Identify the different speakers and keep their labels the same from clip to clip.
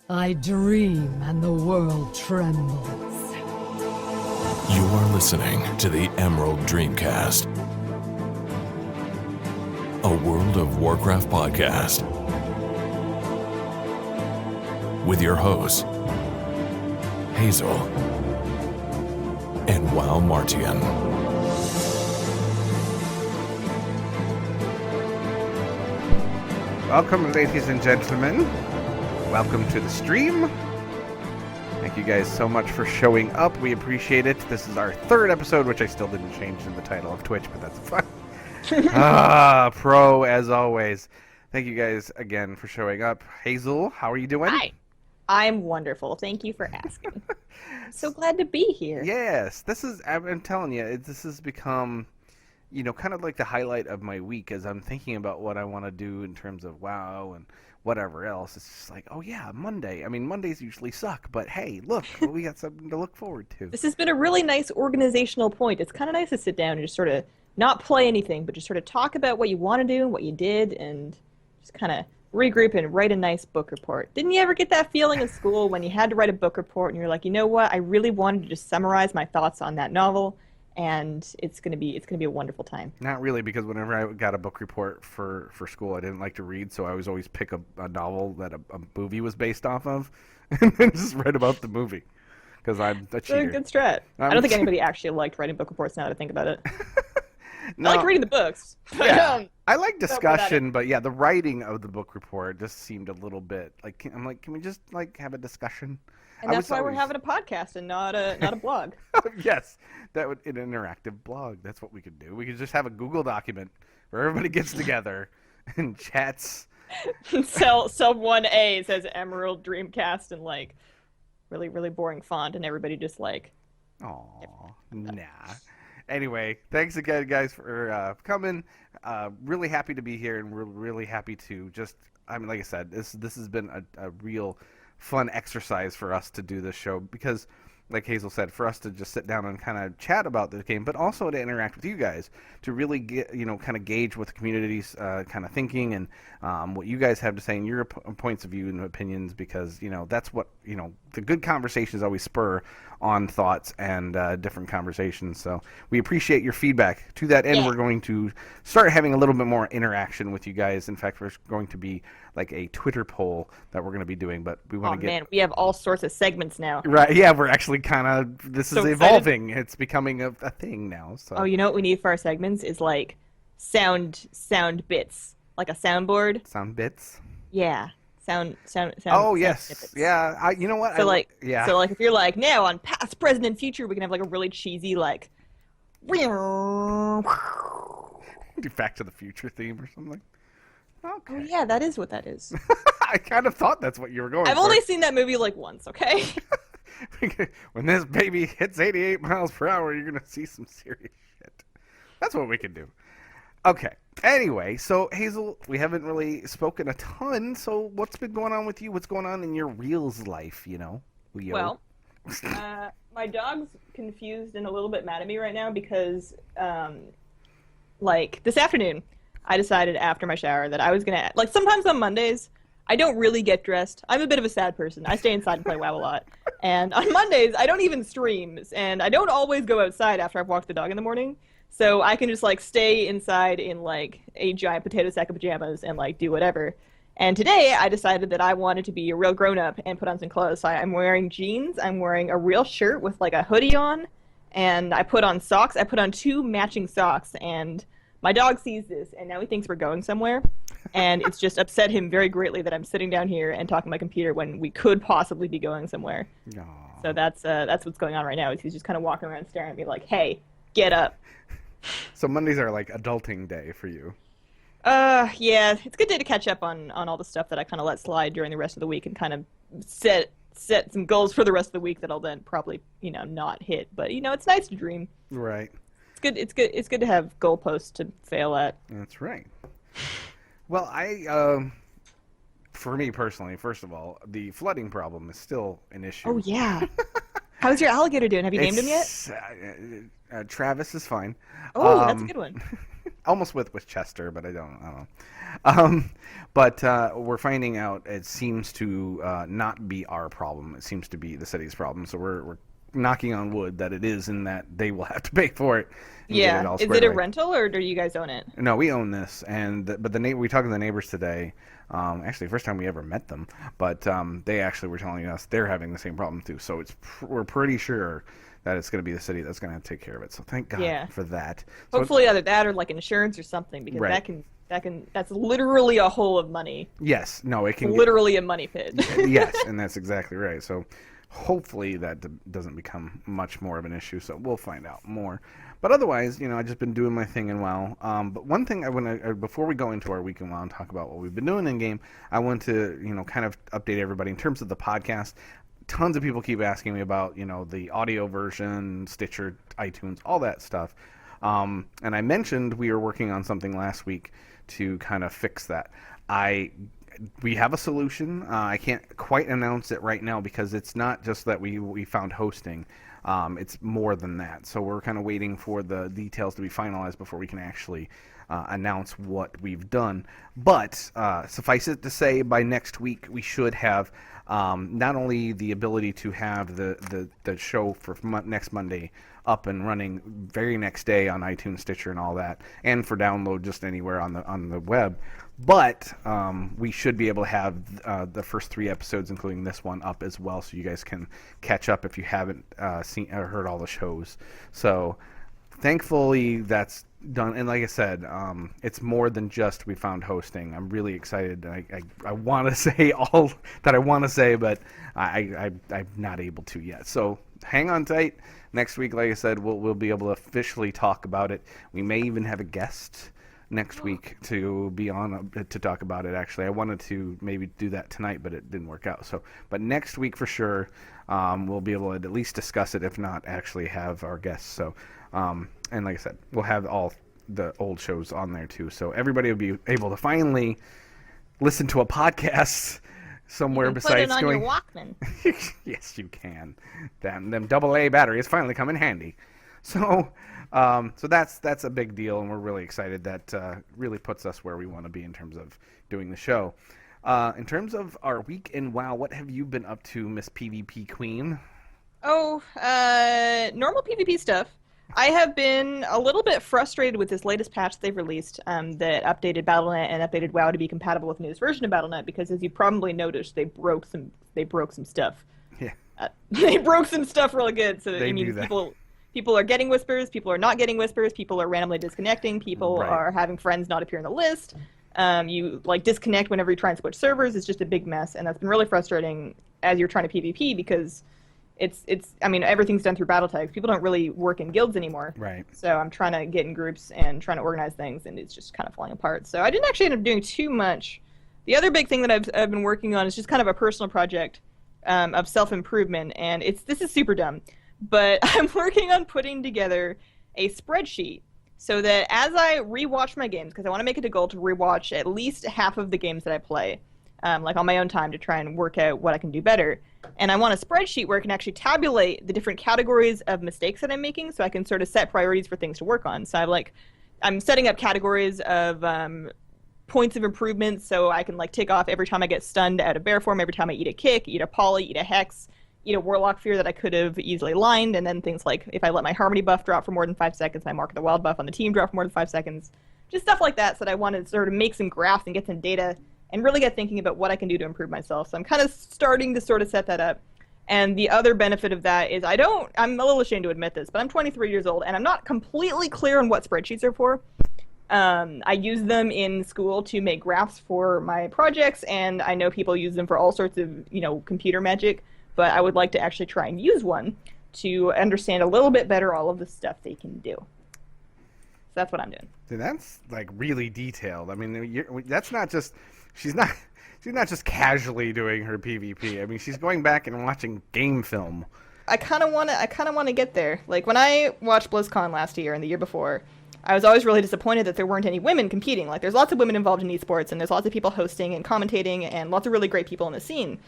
Speaker 1: I dream and the world trembles.
Speaker 2: You are listening to the Emerald Dreamcast, a World of Warcraft podcast, with your hosts, Hazel and Wowmartiean.
Speaker 3: Welcome, ladies and gentlemen. Welcome to the stream. Thank you guys so much for showing up. We appreciate it. This is our third episode, which I still didn't change in the title of Twitch, but that's fine. Pro as always. Thank you guys again for showing up. Hazel, how are you doing?
Speaker 4: Hi. I'm wonderful. Thank you for asking. I'm so glad to be here.
Speaker 3: Yes, I'm telling you, this has become, kind of like the highlight of my week as I'm thinking about what I want to do in terms of WoW and whatever else. It's just like, oh yeah, Monday. I mean, Mondays usually suck, but hey, look, we got something to look forward to.
Speaker 4: This has been a really nice organizational point. It's kind of nice to sit down and just sort of not play anything, but just sort of talk about what you want to do and what you did and just kind of regroup and write a nice book report. Didn't you ever get that feeling in school when you had to write a book report and you're like, you know what, I really wanted to just summarize my thoughts on that novel, and it's gonna be a wonderful time.
Speaker 3: Not really, because whenever I got a book report for school, I didn't like to read, so I was always pick a novel that a movie was based off of, and then just write about the movie, because I'm a cheater.
Speaker 4: Good strat. I don't think anybody actually liked writing book reports now that I think about it.
Speaker 3: No,
Speaker 4: I like reading the books.
Speaker 3: Yeah, I like discussion, but yeah, the writing of the book report just seemed a little bit like, can we just have a discussion?
Speaker 4: And that's why we're having a podcast and not a blog.
Speaker 3: Yes, an interactive blog. That's what we could do. We could just have a Google document where everybody gets together and chats.
Speaker 4: Cell 1A says Emerald Dreamcast in really, really boring font, and everybody just
Speaker 3: Aw, nah. Anyway, thanks again, guys, for coming. Really happy to be here, and we're really happy to like I said, this has been a real fun exercise for us to do this show, because like Hazel said, for us to just sit down and kind of chat about the game, but also to interact with you guys, to really get, kind of gauge what the community's kind of thinking and what you guys have to say and your points of view and opinions, because, that's what, the good conversations always spur on thoughts and different conversations. So we appreciate your feedback. To that end, We're going to start having a little bit more interaction with you guys. In fact, there's going to be like a Twitter poll that we're going to be doing, but we want to get...
Speaker 4: man, we have all sorts of segments now.
Speaker 3: Right, yeah, we're actually kind of... This is evolving. It's becoming a thing now. So.
Speaker 4: Oh, you know what we need for our segments is sound bits, like a soundboard.
Speaker 3: Sound bits?
Speaker 4: Yeah. Sound.
Speaker 3: Oh, yes.
Speaker 4: Snippets.
Speaker 3: Yeah. You know what?
Speaker 4: So if you're like, now on past, present, and future, we can have a really cheesy
Speaker 3: Do Back to the Future theme or something. Okay.
Speaker 4: Oh yeah, that is what that is.
Speaker 3: I kind of thought that's what you were going
Speaker 4: I've
Speaker 3: for.
Speaker 4: only seen that movie once, okay?
Speaker 3: When this baby hits 88 miles per hour, you're going to see some serious shit. That's what we can do. Okay. Anyway, so Hazel, we haven't really spoken a ton, so what's been going on with you? What's going on in your Reels life, Leo?
Speaker 4: Well, my dog's confused and a little bit mad at me right now because, this afternoon, I decided after my shower that I was going to, sometimes on Mondays, I don't really get dressed. I'm a bit of a sad person. I stay inside and play WoW a lot. And on Mondays, I don't even stream, and I don't always go outside after I've walked the dog in the morning. So I can just stay inside in a giant potato sack of pajamas and do whatever. And today I decided that I wanted to be a real grown-up and put on some clothes. So I'm wearing jeans, I'm wearing a real shirt with a hoodie on, and I put on socks. I put on 2 matching socks, and my dog sees this, and now he thinks we're going somewhere. And it's just upset him very greatly that I'm sitting down here and talking to my computer when we could possibly be going somewhere.
Speaker 3: Aww.
Speaker 4: So that's what's going on right now. Is he's just kind of walking around staring at me like, hey, get up.
Speaker 3: So Mondays are adulting day for you.
Speaker 4: Yeah, it's a good day to catch up on all the stuff that I kind of let slide during the rest of the week and kind of set some goals for the rest of the week that I'll then probably, not hit. But, it's nice to dream.
Speaker 3: Right.
Speaker 4: It's good to have goalposts to fail at.
Speaker 3: That's right. Well, for me personally, first of all, the flooding problem is still an issue.
Speaker 4: Oh, yeah. How's your alligator doing? Have you named him yet?
Speaker 3: Travis is fine.
Speaker 4: Oh, that's a good one.
Speaker 3: almost with Chester, but I don't know. But we're finding out it seems to not be our problem. It seems to be the city's problem. So we're knocking on wood that it is, and that they will have to pay for it.
Speaker 4: Yeah. Is it a rental, or do you guys own it?
Speaker 3: No, we own this, we talked to the neighbors today. Actually, first time we ever met them, but they actually were telling us they're having the same problem too. So we're pretty sure that it's going to be the city that's going to take care of it. So thank God for that.
Speaker 4: Hopefully, either that or like insurance or something, because that's literally a hole of money.
Speaker 3: Yes, no, it can
Speaker 4: literally a money pit.
Speaker 3: Yes, and that's exactly right. So hopefully that doesn't become much more of an issue. So we'll find out more. But otherwise, I've just been doing my thing in WoW. But one thing I want to, before we go into our week in WoW and talk about what we've been doing in game, I want to, kind of update everybody in terms of the podcast. Tons of people keep asking me about, the audio version, Stitcher, iTunes, all that stuff. And I mentioned we were working on something last week to kind of fix that. We have a solution. I can't quite announce it right now because it's not just that we found hosting. It's more than that. So we're kind of waiting for the details to be finalized before we can actually announce what we've done. But suffice it to say, by next week we should have not only the ability to have the show for next Monday up and running very next day on iTunes, Stitcher, and all that, and for download just anywhere on the web, but we should be able to have the first 3 episodes, including this one, up as well, so you guys can catch up if you haven't seen or heard all the shows. So thankfully that's done, and like I said, it's more than just we found hosting. I'm really excited. I want to say all that I want to say, but I'm not able to yet. So hang on tight. Next week, like I said, we'll be able to officially talk about it. We may even have a guest next week to be on to talk about it. Actually, I wanted to maybe do that tonight, but it didn't work out. So, but next week for sure, we'll be able to at least discuss it, if not actually have our guests. So, and like I said, we'll have all the old shows on there too. So everybody will be able to finally listen to a podcast somewhere besides
Speaker 4: put it on
Speaker 3: going.
Speaker 4: Your Walkman.
Speaker 3: Yes, you can. Them AA batteries finally come in handy. So, so that's a big deal, and we're really excited. That really puts us where we want to be in terms of doing the show. In terms of our week in WoW, what have you been up to, Miss PvP Queen?
Speaker 4: Oh, normal PvP stuff. I have been a little bit frustrated with this latest patch they've released that updated Battle.net and updated WoW to be compatible with the newest version of Battle.net, because as you probably noticed, they broke some stuff.
Speaker 3: Yeah.
Speaker 4: They broke some stuff really good. So
Speaker 3: They do that.
Speaker 4: People are getting whispers, people are not getting whispers, people are randomly disconnecting, people are having friends not appear in the list. You disconnect whenever you try and switch servers. It's just a big mess, and that's been really frustrating as you're trying to PvP, because everything's done through battle tags. People don't really work in guilds anymore.
Speaker 3: Right.
Speaker 4: So I'm trying to get in groups and trying to organize things, and it's just kind of falling apart. So I didn't actually end up doing too much. The other big thing that I've been working on is just kind of a personal project of self-improvement, and this is super dumb, but I'm working on putting together a spreadsheet so that as I rewatch my games, because I want to make it a goal to rewatch at least half of the games that I play, on my own time, to try and work out what I can do better. And I want a spreadsheet where I can actually tabulate the different categories of mistakes that I'm making, so I can sort of set priorities for things to work on. So I'm setting up categories of points of improvement, so I can tick off every time I get stunned out of bear form, every time I eat a kick, eat a poly, eat a hex, eat a warlock fear that I could have easily lined, and then things like if I let my harmony buff drop for more than 5 seconds, my mark of the wild buff on the team drop for more than 5 seconds. Just stuff like that, so that I want to sort of make some graphs and get some data and really get thinking about what I can do to improve myself. So I'm kind of starting to sort of set that up. And the other benefit of that is I'm a little ashamed to admit this, but I'm 23 years old, and I'm not completely clear on what spreadsheets are for. I use them in school to make graphs for my projects, and I know people use them for all sorts of, computer magic, but I would like to actually try and use one to understand a little bit better all of the stuff they can do. So that's what I'm doing.
Speaker 3: Dude, that's really detailed. I mean, that's not just... She's not just casually doing her PvP. I mean, she's going back and watching game film.
Speaker 4: I kind of want to get there. When I watched BlizzCon last year and the year before, I was always really disappointed that there weren't any women competing. There's lots of women involved in esports, and there's lots of people hosting and commentating, and lots of really great people in the scene.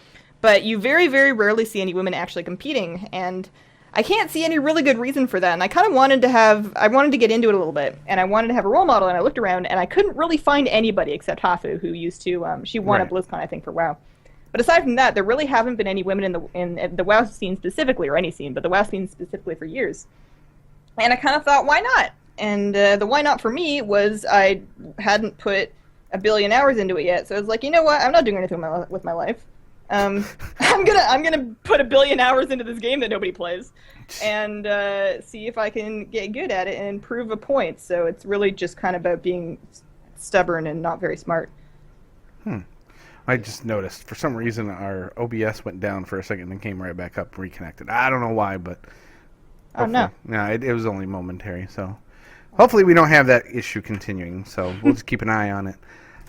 Speaker 4: But you very, very rarely see any women actually competing, and I can't see any really good reason for that, and I kind of wanted to get into it a little bit, and I wanted to have a role model, and I looked around, and I couldn't really find anybody except Hafu, who used to, she won at BlizzCon, I think, for WoW. But aside from that, there really haven't been any women in the WoW scene specifically, or any scene, but the WoW scene specifically for years. And I kind of thought, why not? And the why not for me was I hadn't put 1 billion hours into it yet, so I was like, you know what? I'm not doing anything with my life. I'm gonna put 1 billion hours into this game that nobody plays, and see if I can get good at it and prove a point. So it's really just kind of about being stubborn and not very smart.
Speaker 3: I just noticed for some reason our OBS went down for a second and came right back up, reconnected. I don't know why, but
Speaker 4: oh no,
Speaker 3: it was only momentary. So hopefully we don't have that issue continuing. So we'll just keep an eye on it.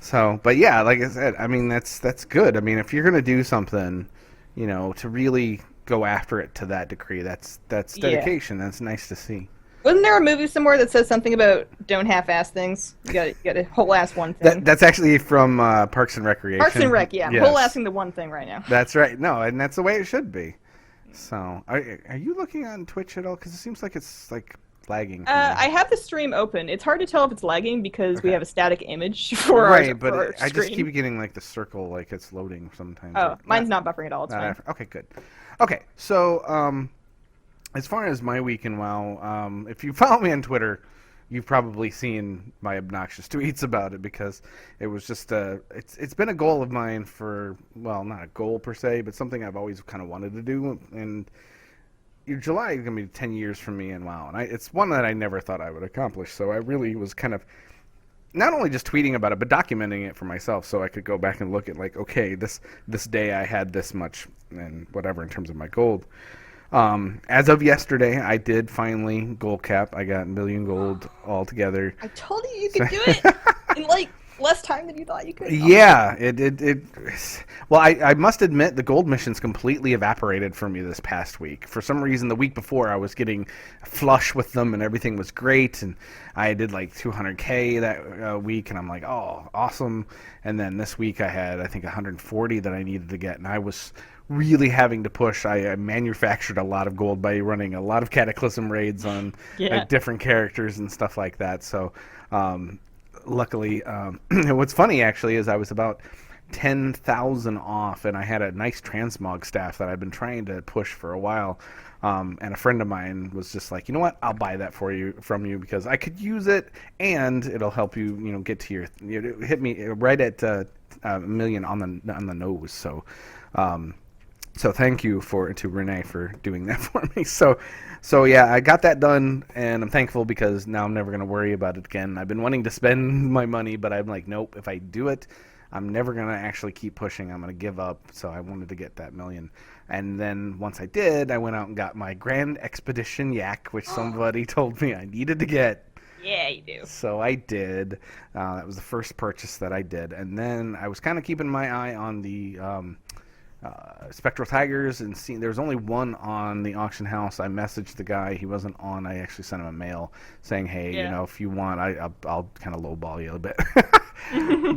Speaker 3: So, but yeah, like I said, I mean, that's good. I mean, if you're going to do something, you know, to really go after it to that degree, that's dedication. Yeah. That's nice to see.
Speaker 4: Wasn't there a movie somewhere that says something about don't half-ass things? You got to whole-ass one thing.
Speaker 3: That's actually from Parks and Recreation.
Speaker 4: Parks and Rec, yeah. Yes. Whole-assing the one thing right now.
Speaker 3: That's right. No, and that's the way it should be. So, are you looking on Twitch at all? Because it seems like it's like lagging.
Speaker 4: I have the stream open. It's hard to tell if it's lagging because we have a static image for our
Speaker 3: I just keep getting like the circle, like it's loading sometimes.
Speaker 4: Oh, mine's not buffering at all. It's fine.
Speaker 3: Okay, good. Okay, so as far as my week in WoW, if you follow me on Twitter, you've probably seen my obnoxious tweets about it because it was just it's been a goal of mine for, well, not a goal per se, but something I've always kind of wanted to do, and July is going to be 10 years from me in WoW, and it's one that I never thought I would accomplish, so I really was kind of not only just tweeting about it, but documenting it for myself so I could go back and look at, like, okay, this day I had this much and whatever in terms of my gold. As of yesterday, I did finally gold cap. I got 1 million gold altogether.
Speaker 4: I told you could do it in, like, less time than you thought you could.
Speaker 3: Yeah, well, I must admit the gold missions completely evaporated for me this past week. For some reason, the week before I was getting flush with them and everything was great, and I did like 200k that week, and I'm like, oh, awesome. And then this week I had, I think, 140 that I needed to get, and I was really having to push. I manufactured a lot of gold by running a lot of Cataclysm raids on different characters and stuff like that. So luckily, what's funny actually is I was about 10,000 off, and I had a nice transmog staff that I've been trying to push for a while. And a friend of mine was just like, you know what, I'll buy that from you because I could use it and it'll help you, get to your, hit me right at 1 million on the nose. So, so thank you to Renee for doing that for me. So yeah, I got that done, and I'm thankful because now I'm never going to worry about it again. I've been wanting to spend my money, but I'm like, nope, if I do it, I'm never going to actually keep pushing. I'm going to give up. So I wanted to get that 1 million. And then once I did, I went out and got my Grand Expedition Yak, which somebody told me I needed to get.
Speaker 4: Yeah, you do.
Speaker 3: So I did. That was the first purchase that I did. And then I was kind of keeping my eye on the Spectral Tigers and seeing there was only one on the auction house. I messaged the guy. He wasn't on. I actually sent him a mail saying, hey, if you want, I'll kind of lowball you a bit.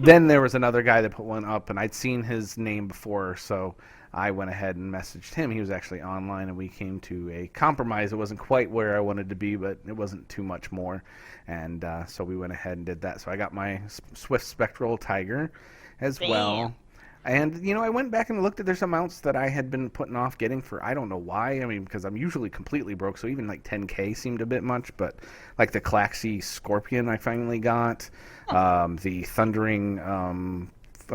Speaker 3: Then there was another guy that put one up, and I'd seen his name before, so I went ahead and messaged him. He was actually online, and we came to a compromise. It wasn't quite where I wanted to be, but it wasn't too much more. And so we went ahead and did that. So I got my Swift Spectral Tiger as well. And, I went back and looked at there's amounts that I had been putting off getting for I don't know why. I mean, because I'm usually completely broke, so even like 10K seemed a bit much. But like the Klaxi Scorpion I finally got, the Thundering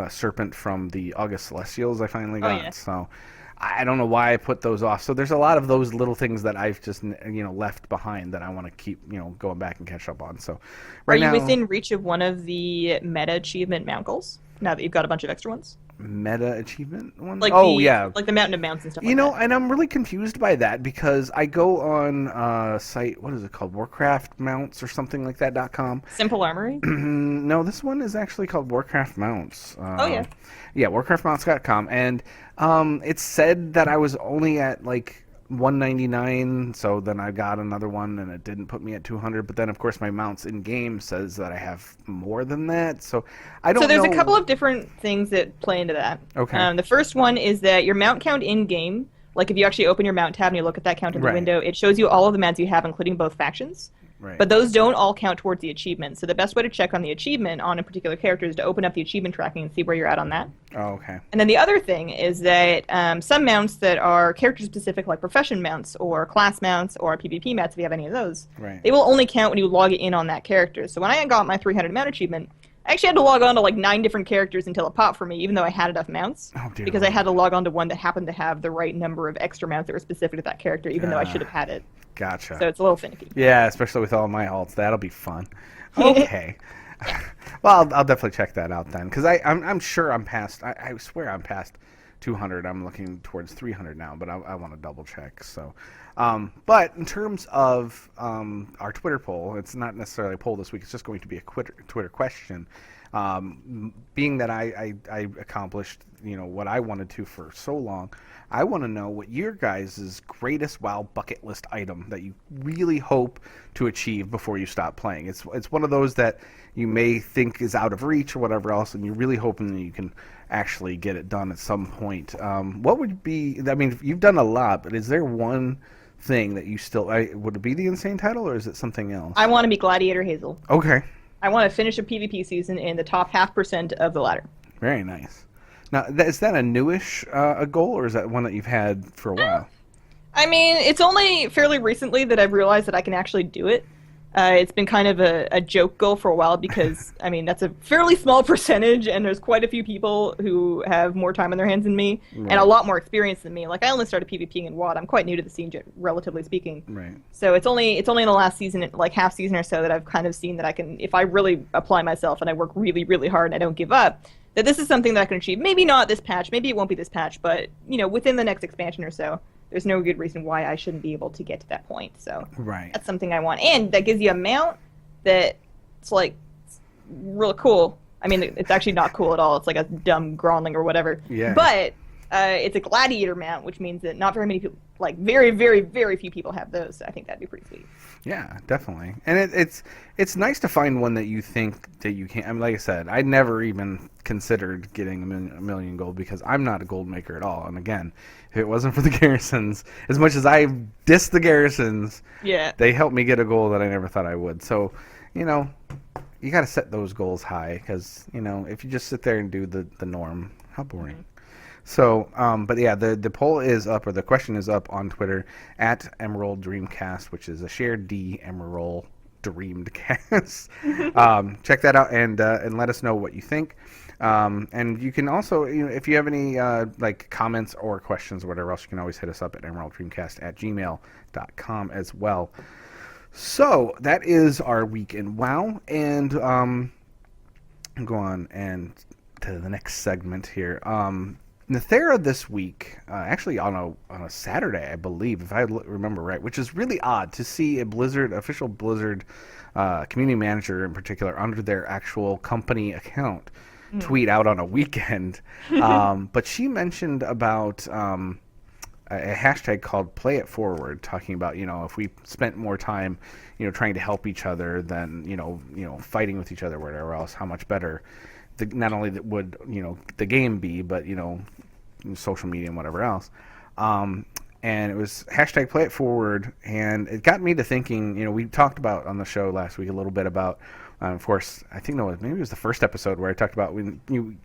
Speaker 3: Serpent from the August Celestials I finally got. Yeah. So I don't know why I put those off. So there's a lot of those little things that I've just left behind that I want to keep going back and catch up on. So
Speaker 4: right now, are you within reach of one of the meta achievement mount goals now that you've got a bunch of extra ones?
Speaker 3: Meta achievement one?
Speaker 4: Like the Mountain of Mounts and stuff like that.
Speaker 3: And I'm really confused by that because I go on site, what is it called? Warcraft Mounts or something like that.com.
Speaker 4: Simple Armory?
Speaker 3: No, this one is actually called Warcraft Mounts.
Speaker 4: Yeah,
Speaker 3: warcraftmounts.com. And it said that I was only at like 199, so then I got another one and it didn't put me at 200, but then of course my mounts in game says that I have more than that, so I don't know.
Speaker 4: So there's a couple of different things that play into that.
Speaker 3: Okay.
Speaker 4: The first one is that your mount count in game Like if you actually open your mount tab and you look at that count in the
Speaker 3: Right.
Speaker 4: window, it shows you all of the mounts you have, including both factions.
Speaker 3: Right.
Speaker 4: But those don't all count towards the achievement. So the best way to check on the achievement on a particular character is to open up the achievement tracking and see where you're at on that.
Speaker 3: Oh, okay.
Speaker 4: And then the other thing is that some mounts that are character-specific, like profession mounts or class mounts or PvP mounts, if you have any of those,
Speaker 3: Right.
Speaker 4: they will only count when you log in on that character. So when I got my 300 mount achievement, I actually had to log on to like 9 different characters until it popped for me, even though I had enough mounts.
Speaker 3: Oh, dear
Speaker 4: Because I
Speaker 3: Lord.
Speaker 4: had to log on to one that happened to have the right number of extra mounts that were specific to that character, even though I should have had it.
Speaker 3: Gotcha.
Speaker 4: So it's a little finicky.
Speaker 3: Yeah, especially with all my alts. That'll be fun. Okay. Well, I'll definitely check that out then, because I'm sure I'm past. I swear I'm past 200. I'm looking towards 300 now, but I want to double check. So, but in terms of our Twitter poll, it's not necessarily a poll this week. It's just going to be a Twitter question. Being that I accomplished what I wanted to for so long, I want to know what your guys' greatest WoW bucket list item that you really hope to achieve before you stop playing. It's one of those that you may think is out of reach or whatever else, and you're really hoping that you can actually get it done at some point. What would be? I mean, you've done a lot, but is there one thing that you still? Would it be the Insane title, or is it something else?
Speaker 4: I want to be Gladiator Hazel.
Speaker 3: Okay.
Speaker 4: I want to finish a PvP season in the top 0.5% of the ladder.
Speaker 3: Very nice. Now, is that a newish a goal, or is that one that you've had for a while?
Speaker 4: I mean, it's only fairly recently that I've realized that I can actually do it. It's been kind of a joke goal for a while because, I mean, that's a fairly small percentage, and there's quite a few people who have more time on their hands than me, and a lot more experience than me. Like, I only started PvPing in WoD. I'm quite new to the scene, relatively speaking.
Speaker 3: Right.
Speaker 4: So it's only in the last season, like half season or so, that I've kind of seen that I can, if I really apply myself and I work really, really hard and I don't give up, that this is something that I can achieve. Maybe not this patch, maybe it won't be this patch, but, within the next expansion or so. There's no good reason why I shouldn't be able to get to that point. So
Speaker 3: Right.
Speaker 4: that's something I want. And that gives you a mount that it's like real cool. I mean, it's actually not cool at all. It's like a dumb Gronling or whatever.
Speaker 3: Yeah.
Speaker 4: But it's a gladiator mount, which means that not very many people, like very, very, very few people have those. So I think that'd be pretty sweet.
Speaker 3: Yeah, definitely. And it's nice to find one that you think that you can. I mean, like I said, I never even considered getting a million gold because I'm not a gold maker at all. And again, if it wasn't for the garrisons, as much as I diss the garrisons,
Speaker 4: Yeah.
Speaker 3: they helped me get a goal that I never thought I would. So, you got to set those goals high because, if you just sit there and do the norm, how boring. So, but yeah, the poll is up, or the question is up on Twitter at Emerald Dreamcast, which is a shared D Emerald Dreamcast. Check that out and let us know what you think. And you can also, if you have any like comments or questions or whatever else, you can always hit us up at emeralddreamcast@gmail.com as well. So that is our week in WoW, and go on and to the next segment here. Nathera this week, actually on a Saturday, I believe, if I remember right, which is really odd to see a official Blizzard community manager in particular under their actual company account tweet out on a weekend. But she mentioned about a hashtag called Play It Forward, talking about, if we spent more time, trying to help each other than, fighting with each other, whatever else, how much better not only would the game be, but social media and whatever else. And it was hashtag Play It Forward, and it got me to thinking. We talked about on the show last week a little bit about, of course, I think maybe it was the first episode where I talked about when you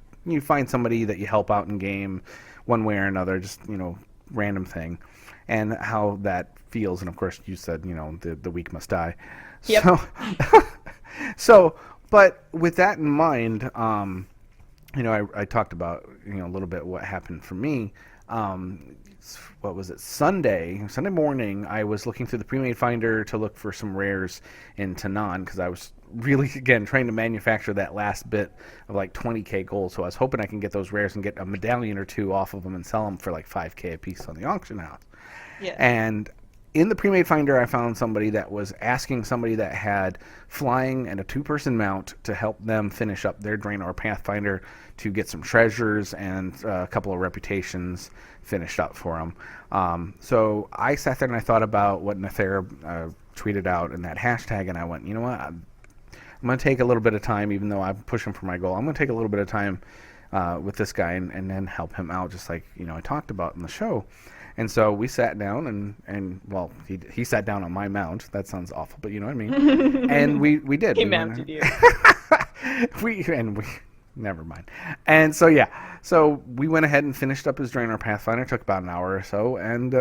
Speaker 3: find somebody that you help out in game, one way or another, just random thing, and how that feels. And of course, you said the weak must die.
Speaker 4: Yep.
Speaker 3: So. But with that in mind, I talked about a little bit what happened for me. What was it? Sunday morning, I was looking through the pre-made finder to look for some rares in Tanan because I was really, again, trying to manufacture that last bit of like 20k gold. So I was hoping I can get those rares and get a medallion or two off of them and sell them for like 5k a piece on the auction house.
Speaker 4: Yeah.
Speaker 3: And in the pre-made finder, I found somebody that was asking somebody that had flying and a 2-person mount to help them finish up their Draenor Pathfinder to get some treasures and a couple of reputations finished up for them. So I sat there and I thought about what Nathera tweeted out in that hashtag, and I went, you know what? I'm going to take a little bit of time, even though I'm pushing for my goal. I'm going to take a little bit of time with this guy and then help him out, just like I talked about in the show. And so we sat down and well, he sat down on my mount. That sounds awful, but you know what I mean. And we did.
Speaker 4: He mounted you.
Speaker 3: we never mind. And so so we went ahead and finished up his Draenor Pathfinder. It took about an hour or so, and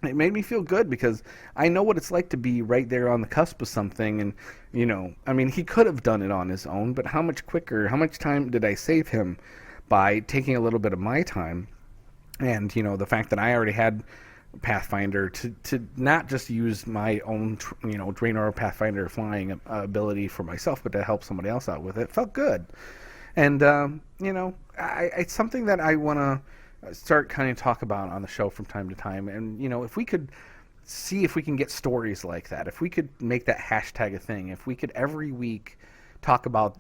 Speaker 3: it made me feel good because I know what it's like to be right there on the cusp of something. And I mean, he could have done it on his own, but how much time did I save him by taking a little bit of my time? And the fact that I already had Pathfinder to not just use my own Draenor Pathfinder flying ability for myself, but to help somebody else out with it felt good. And it's something that I want to start kind of talk about on the show from time to time. And if we could see if we can get stories like that, if we could make that hashtag a thing, if we could every week talk about,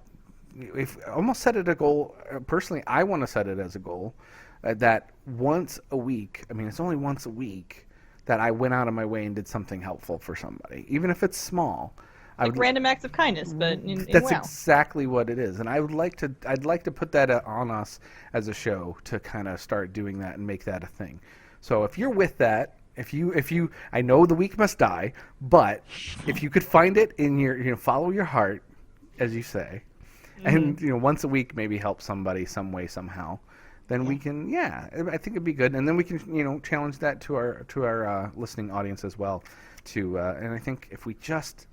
Speaker 3: if almost set it a goal. Personally, I want to set it as a goal. That once a week, I mean, it's only once a week, that I went out of my way and did something helpful for somebody, even if it's small.
Speaker 4: Like random acts of kindness, but in
Speaker 3: that's
Speaker 4: WoW.
Speaker 3: Exactly what it is, and I'd like to put that on us as a show to kind of start doing that and make that a thing. So if you're with that, if you, I know the week must die, but if you could find it in your, follow your heart, as you say, and once a week maybe help somebody some way somehow. Then we can, I think it'd be good, and then we can, challenge that to our listening audience as well, and I think if we just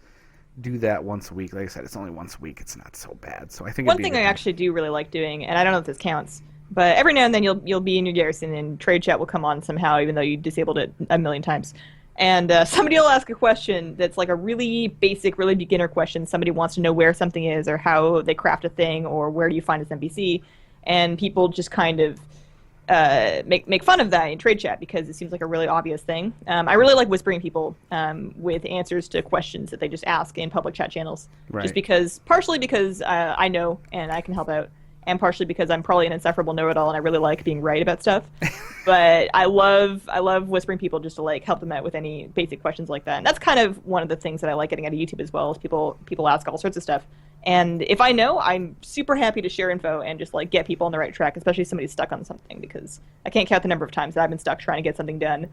Speaker 3: do that once a week, like I said, it's only once a week, it's not so bad. So I think
Speaker 4: one thing I actually do really like doing, and I don't know if this counts, but every now and then you'll be in your garrison and trade chat will come on somehow, even though you disabled it a million times, and somebody will ask a question that's like a really basic, really beginner question. Somebody wants to know where something is, or how they craft a thing, or where do you find this NPC. And people just kind of make fun of that in trade chat because it seems like a really obvious thing. I really like whispering people with answers to questions that they just ask in public chat channels.
Speaker 3: Right.
Speaker 4: Just partially because I know and I can help out, and partially because I'm probably an insufferable know-it-all and I really like being right about stuff. But I love whispering people just to like help them out with any basic questions like that. And that's kind of one of the things that I like getting out of YouTube as well, is people ask all sorts of stuff. And if I know, I'm super happy to share info and just like get people on the right track, especially if somebody's stuck on something, because I can't count the number of times that I've been stuck trying to get something done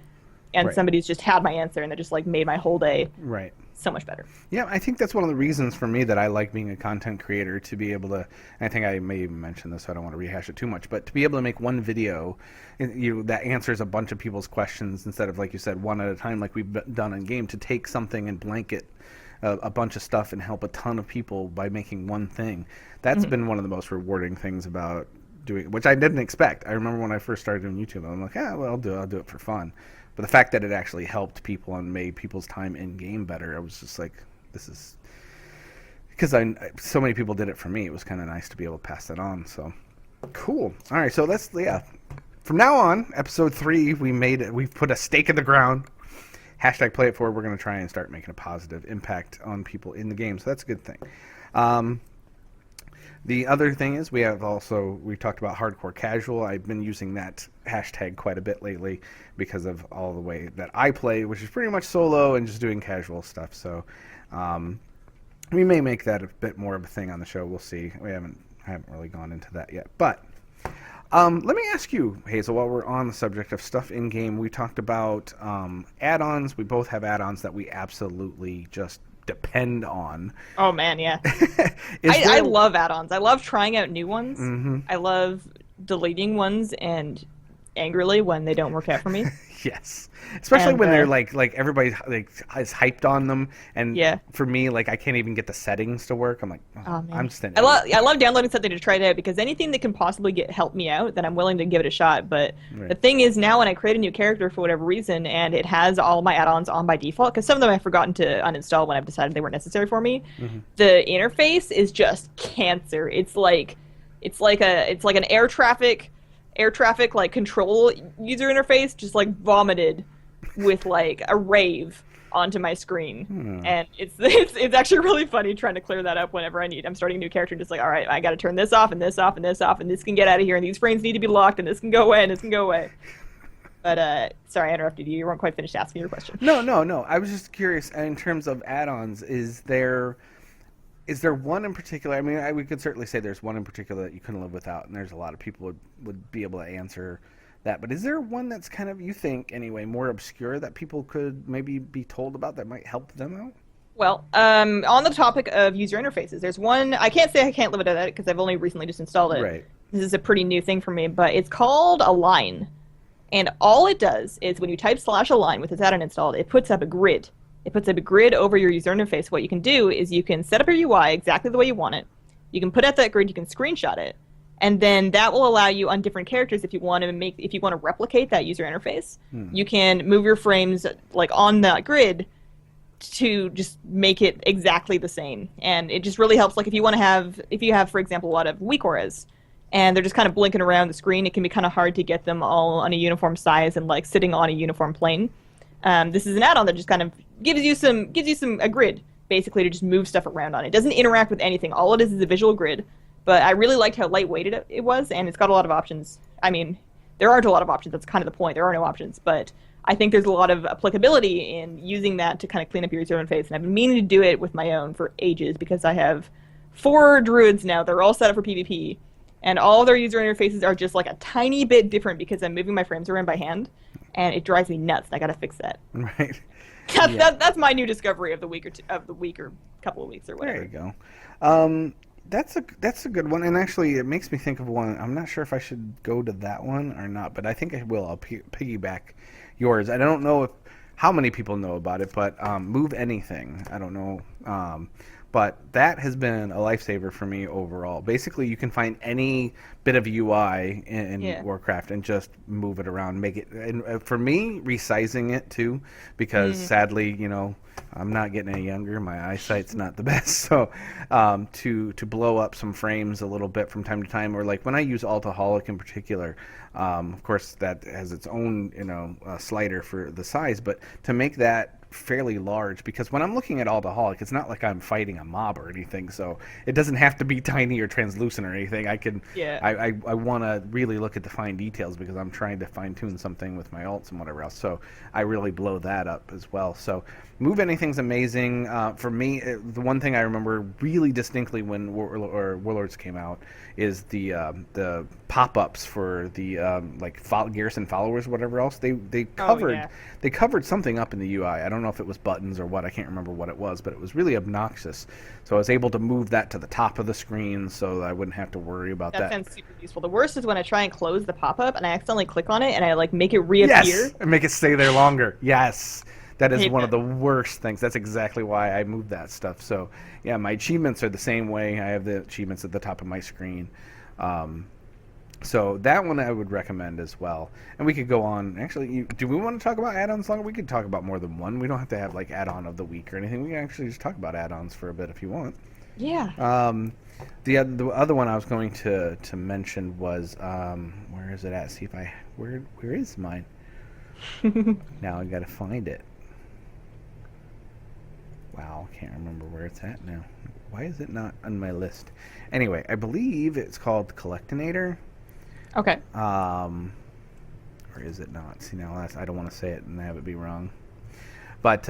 Speaker 4: and somebody's just had my answer and that just like made my whole day so much better.
Speaker 3: Yeah, I think that's one of the reasons for me that I like being a content creator, to be able to, and I think I may even mention this, so I don't want to rehash it too much, but to be able to make one video that answers a bunch of people's questions instead of, like you said, one at a time like we've done in game, to take something and blanket a bunch of stuff and help a ton of people by making one thing. That's been one of the most rewarding things about doing, which I didn't expect. I remember when I first started doing YouTube, I'm like, well, I'll do it for fun. But the fact that it actually helped people and made people's time in game better, I was just like, this is, because so many people did it for me. It was kind of nice to be able to pass that on. So cool. All right, so let's from now on, episode 3, we've put a stake in the ground. Hashtag play it forward. We're going to try and start making a positive impact on people in the game. So that's a good thing. The other thing is we talked about hardcore casual. I've been using that hashtag quite a bit lately because of all the way that I play, which is pretty much solo and just doing casual stuff. So we may make that a bit more of a thing on the show. We'll see. I haven't really gone into that yet. But let me ask you, Hazel, while we're on the subject of stuff in-game, we talked about add-ons. We both have add-ons that we absolutely just depend on.
Speaker 4: Oh, man, yeah. I love add-ons. I love trying out new ones. Mm-hmm. I love deleting ones and angrily when they don't work out for me.
Speaker 3: Yes. Especially when they're like everybody is hyped on them, and for me, like, I can't even get the settings to work. I'm like, I'm standing.
Speaker 4: I love downloading something to try it out, because anything that can possibly help me out, then I'm willing to give it a shot. But the thing is, now when I create a new character for whatever reason, and it has all my add-ons on by default, because some of them I've forgotten to uninstall when I've decided they weren't necessary for me, the interface is just cancer. It's like an air traffic like control user interface just like vomited with like a rave onto my screen. And it's actually really funny trying to clear that up whenever I'm starting a new character, just like, all right, I got to turn this off and this off and this off, and this can get out of here, and these frames need to be locked, and this can go away, and this can go away. But sorry, I interrupted you. You weren't quite finished asking your question.
Speaker 3: No. I was just curious in terms of add-ons. Is there Is there one in particular? I mean, we could certainly say there's one in particular that you couldn't live without, and there's a lot of people would be able to answer that. But is there one that's kind of, you think anyway, more obscure that people could maybe be told about that might help them out?
Speaker 4: Well, on the topic of user interfaces, there's one. I can't say I can't live without it because I've only recently just installed it.
Speaker 3: Right.
Speaker 4: This is a pretty new thing for me, but it's called Align. And all it does is when you type /align with this add-on installed, it puts up a grid. It puts up a grid over your user interface. What you can do is you can set up your UI exactly the way you want it. You can put out that grid, you can screenshot it, and then that will allow you on different characters if you want to replicate that user interface. You can move your frames like on that grid to just make it exactly the same. And it just really helps, like if you have, for example, a lot of weak auras, and they're just kind of blinking around the screen, it can be kind of hard to get them all on a uniform size and like sitting on a uniform plane. This is an add-on that just kind of gives you a grid basically to just move stuff around on. It doesn't interact with anything. All it is a visual grid. But I really liked how lightweighted it was, and it's got a lot of options. I mean, there aren't a lot of options. That's kind of the point. There are no options, but I think there's a lot of applicability in using that to kind of clean up your user interface. And I've been meaning to do it with my own for ages because I have 4 druids now. They're all set up for PvP. And all of their user interfaces are just like a tiny bit different because I'm moving my frames around by hand, and it drives me nuts. I gotta fix that.
Speaker 3: Right.
Speaker 4: That's my new discovery of the week or couple of weeks or whatever.
Speaker 3: There you go. That's a good one, and actually it makes me think of one. I'm not sure if I should go to that one or not, but I think I will. I'll piggyback yours. I don't know how many people know about it, but Move Anything. I don't know. But that has been a lifesaver for me overall. Basically, you can find any bit of UI in Warcraft and just move it around, make it. And for me, resizing it too, because sadly, I'm not getting any younger. My eyesight's not the best, so to blow up some frames a little bit from time to time, or like when I use Altaholic in particular. Of course, that has its own slider for the size, but to make that fairly large, because when I'm looking at Altaholic, it's not like I'm fighting a mob or anything, so it doesn't have to be tiny or translucent or anything. I want to really look at the fine details because I'm trying to fine tune something with my alts and whatever else, so I really blow that up as well. So Move Anything's amazing. For me, the one thing I remember really distinctly when Warlords came out is the pop-ups for the Garrison followers, whatever else they covered. They covered something up in the UI. I don't know if it was buttons or what. I can't remember what it was, but it was really obnoxious. So I was able to move that to the top of the screen so that I wouldn't have to worry about that.
Speaker 4: That sounds super useful. The worst is when I try and close the pop-up and I accidentally click on it and I make it reappear.
Speaker 3: Yes, and make it stay there longer. Yes. That is one of the worst things. That's exactly why I moved that stuff. So, yeah, my achievements are the same way. I have the achievements at the top of my screen. So that one I would recommend as well. And we could go on. Actually, do we want to talk about add-ons longer? We could talk about more than one. We don't have to have, add-on of the week or anything. We can actually just talk about add-ons for a bit if you want.
Speaker 4: Yeah.
Speaker 3: The other one I was going to mention was, where is it at? See if where is mine? Now I got to find it. Wow, I can't remember where it's at now. Why is it not on my list? Anyway, I believe it's called Collectinator.
Speaker 4: Okay.
Speaker 3: Or is it not? See, now I don't want to say it and have it be wrong. But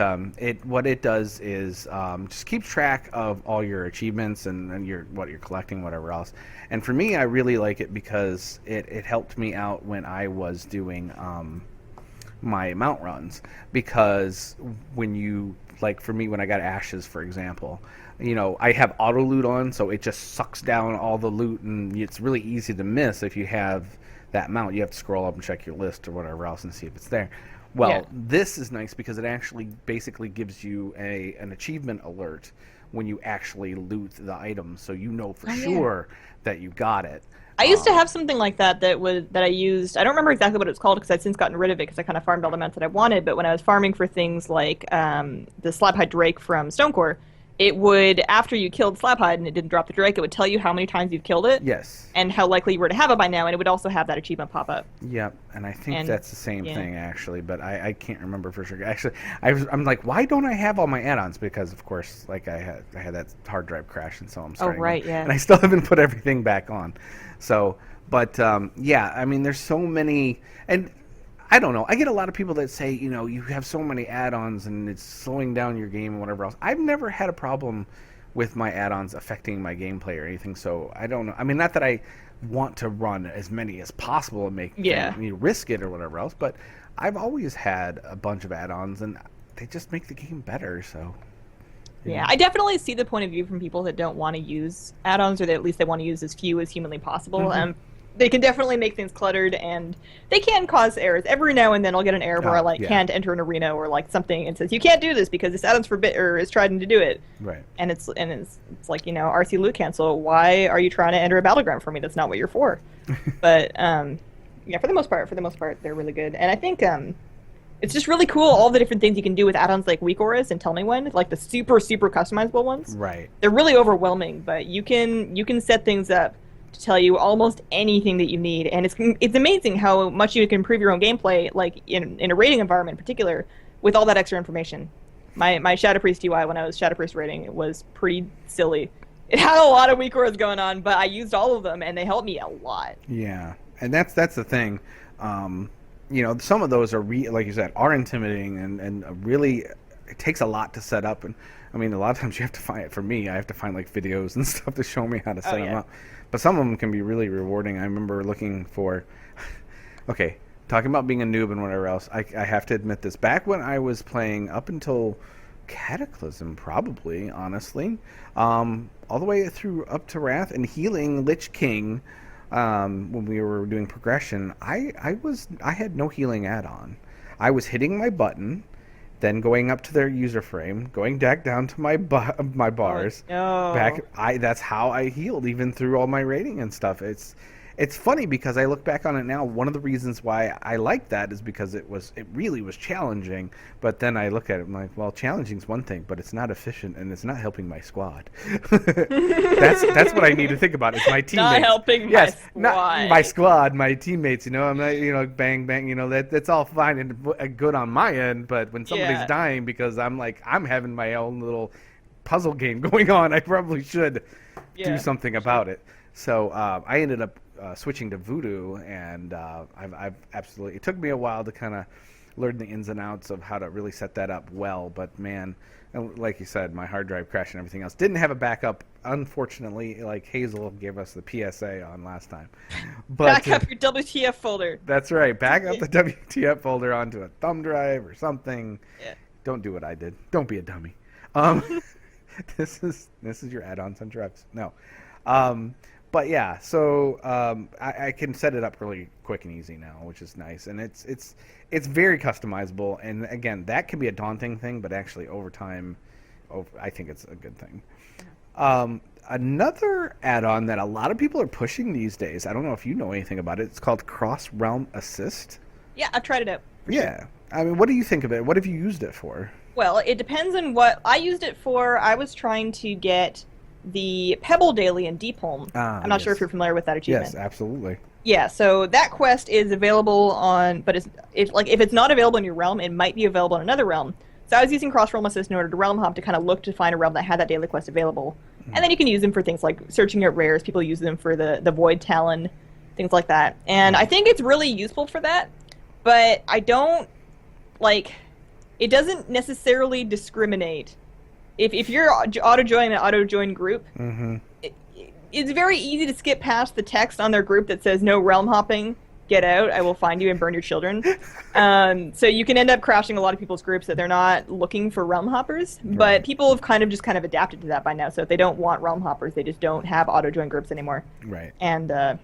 Speaker 3: what it does is just keeps track of all your achievements and what you're collecting, whatever else. And for me, I really like it because it helped me out when I was doing my mount runs, because when you for me, when I got ashes, for example, I have auto loot on, so it just sucks down all the loot, and it's really easy to miss if you have that mount. You have to scroll up and check your list or whatever else and see if it's there. Well, This is nice because it actually basically gives you an achievement alert when you actually loot the item, so you know for sure that you got it.
Speaker 4: I used to have something like that I used. I don't remember exactly what it's called because I've since gotten rid of it because I kind of farmed all the amounts that I wanted. But when I was farming for things like the Slabhide Drake from Stonecore, it would, after you killed Slabhide and it didn't drop the Drake, it would tell you how many times you've killed it.
Speaker 3: Yes. And
Speaker 4: how likely you were to have it by now, and it would also have that achievement pop up.
Speaker 3: Yep, and I think that's the same thing, actually, but I can't remember for sure. Actually, I'm like, why don't I have all my add-ons? Because, of course, I had that hard drive crash, and so I'm starting.
Speaker 4: Oh, right, yeah.
Speaker 3: And I still haven't put everything back on. So, but, I mean, there's so many, and I don't know. I get a lot of people that say, you have so many add-ons and it's slowing down your game and whatever else. I've never had a problem with my add-ons affecting my gameplay or anything. So I don't know. I mean, not that I want to run as many as possible and make risk it or whatever else, but I've always had a bunch of add-ons and they just make the game better. So
Speaker 4: yeah, I definitely see the point of view from people that don't want to use add-ons, or that at least they want to use as few as humanly possible. They can definitely make things cluttered, and they can cause errors. Every now and then I'll get an error where I can't enter an arena or like something, and says you can't do this because this add-on's or is trying to do it.
Speaker 3: Right.
Speaker 4: And it's like, you know, RC loot cancel. Why are you trying to enter a battleground for me? That's not what you're for. But yeah, for the most part, they're really good, and I think it's just really cool all the different things you can do with add-ons like Weak Auras and Tell Me When, like the super customizable ones.
Speaker 3: Right.
Speaker 4: They're really overwhelming, but you can set things up to tell you almost anything that you need, and it's amazing how much you can improve your own gameplay, like in a raiding environment in particular, with all that extra information. My Shadow Priest UI when I was Shadow Priest raiding, it was pretty silly. It had a lot of Weak Auras going on, but I used all of them, and they helped me a lot.
Speaker 3: Yeah, and that's the thing. You know, some of those are like you said, are intimidating and really it takes a lot to set up. And I mean, a lot of times you have to find it. For me, I have to find like videos and stuff to show me how to set them up. But some of them can be really rewarding. I remember looking for, okay, talking about being a noob and whatever else. I have to admit this. Back when I was playing up until Cataclysm, probably, honestly, all the way through up to Wrath and healing Lich King. When we were doing progression, I had no healing add-on. I was hitting my button, then going up to their user frame, going back down to my bars.
Speaker 4: Oh, no.
Speaker 3: Back. That's how I healed, even through all my rating and stuff. It's funny because I look back on it now. One of the reasons why I like that is because it really was challenging. But then I look at it and I'm like, well, challenging is one thing, but it's not efficient and it's not helping my squad. that's what I need to think about. It's my teammates.
Speaker 4: Not helping my squad.
Speaker 3: Not my squad, my teammates. You know, I'm not, you know, bang bang. You know, that's all fine and good on my end. But when somebody's dying because I'm having my own little puzzle game going on, I probably should do something about it. So I ended up switching to Voodoo, and I've absolutely. It took me a while to kind of learn the ins and outs of how to really set that up well. But man, like you said, my hard drive crashed and everything else. Didn't have a backup, unfortunately. Like Hazel gave us the PSA on last time. But
Speaker 4: back up your WTF folder.
Speaker 3: That's right. Back up the WTF folder onto a thumb drive or something.
Speaker 4: Yeah.
Speaker 3: Don't do what I did. Don't be a dummy. This is your add-ons on drugs. No. But yeah, so I can set it up really quick and easy now, which is nice, and it's very customizable. And again, that can be a daunting thing, but actually over time, I think it's a good thing. Another add-on that a lot of people are pushing these days, I don't know if you know anything about it. It's called Cross Realm Assist.
Speaker 4: Yeah, I've tried it out.
Speaker 3: Yeah, sure. I mean, what do you think of it? What have you used it for?
Speaker 4: Well, it depends on what I used it for. I was trying to get the Pebble Daily in Deepholm. I'm not sure if you're familiar with that achievement.
Speaker 3: Yes, absolutely.
Speaker 4: Yeah, so that quest is available on, but if it's not available in your realm, it might be available in another realm. So I was using Cross Realm Assist in order to realm hop to kind of look to find a realm that had that daily quest available. And then you can use them for things like searching out rares. People use them for the Void Talon, things like that. And I think it's really useful for that, but I don't, it doesn't necessarily discriminate. If you're auto-join an auto-join group, it's very easy to skip past the text on their group that says, no realm hopping, get out, I will find you and burn your children. So you can end up crashing a lot of people's groups that they're not looking for realm hoppers, but people have kind of adapted to that by now. So if they don't want realm hoppers, they just don't have auto-join groups anymore. Right. And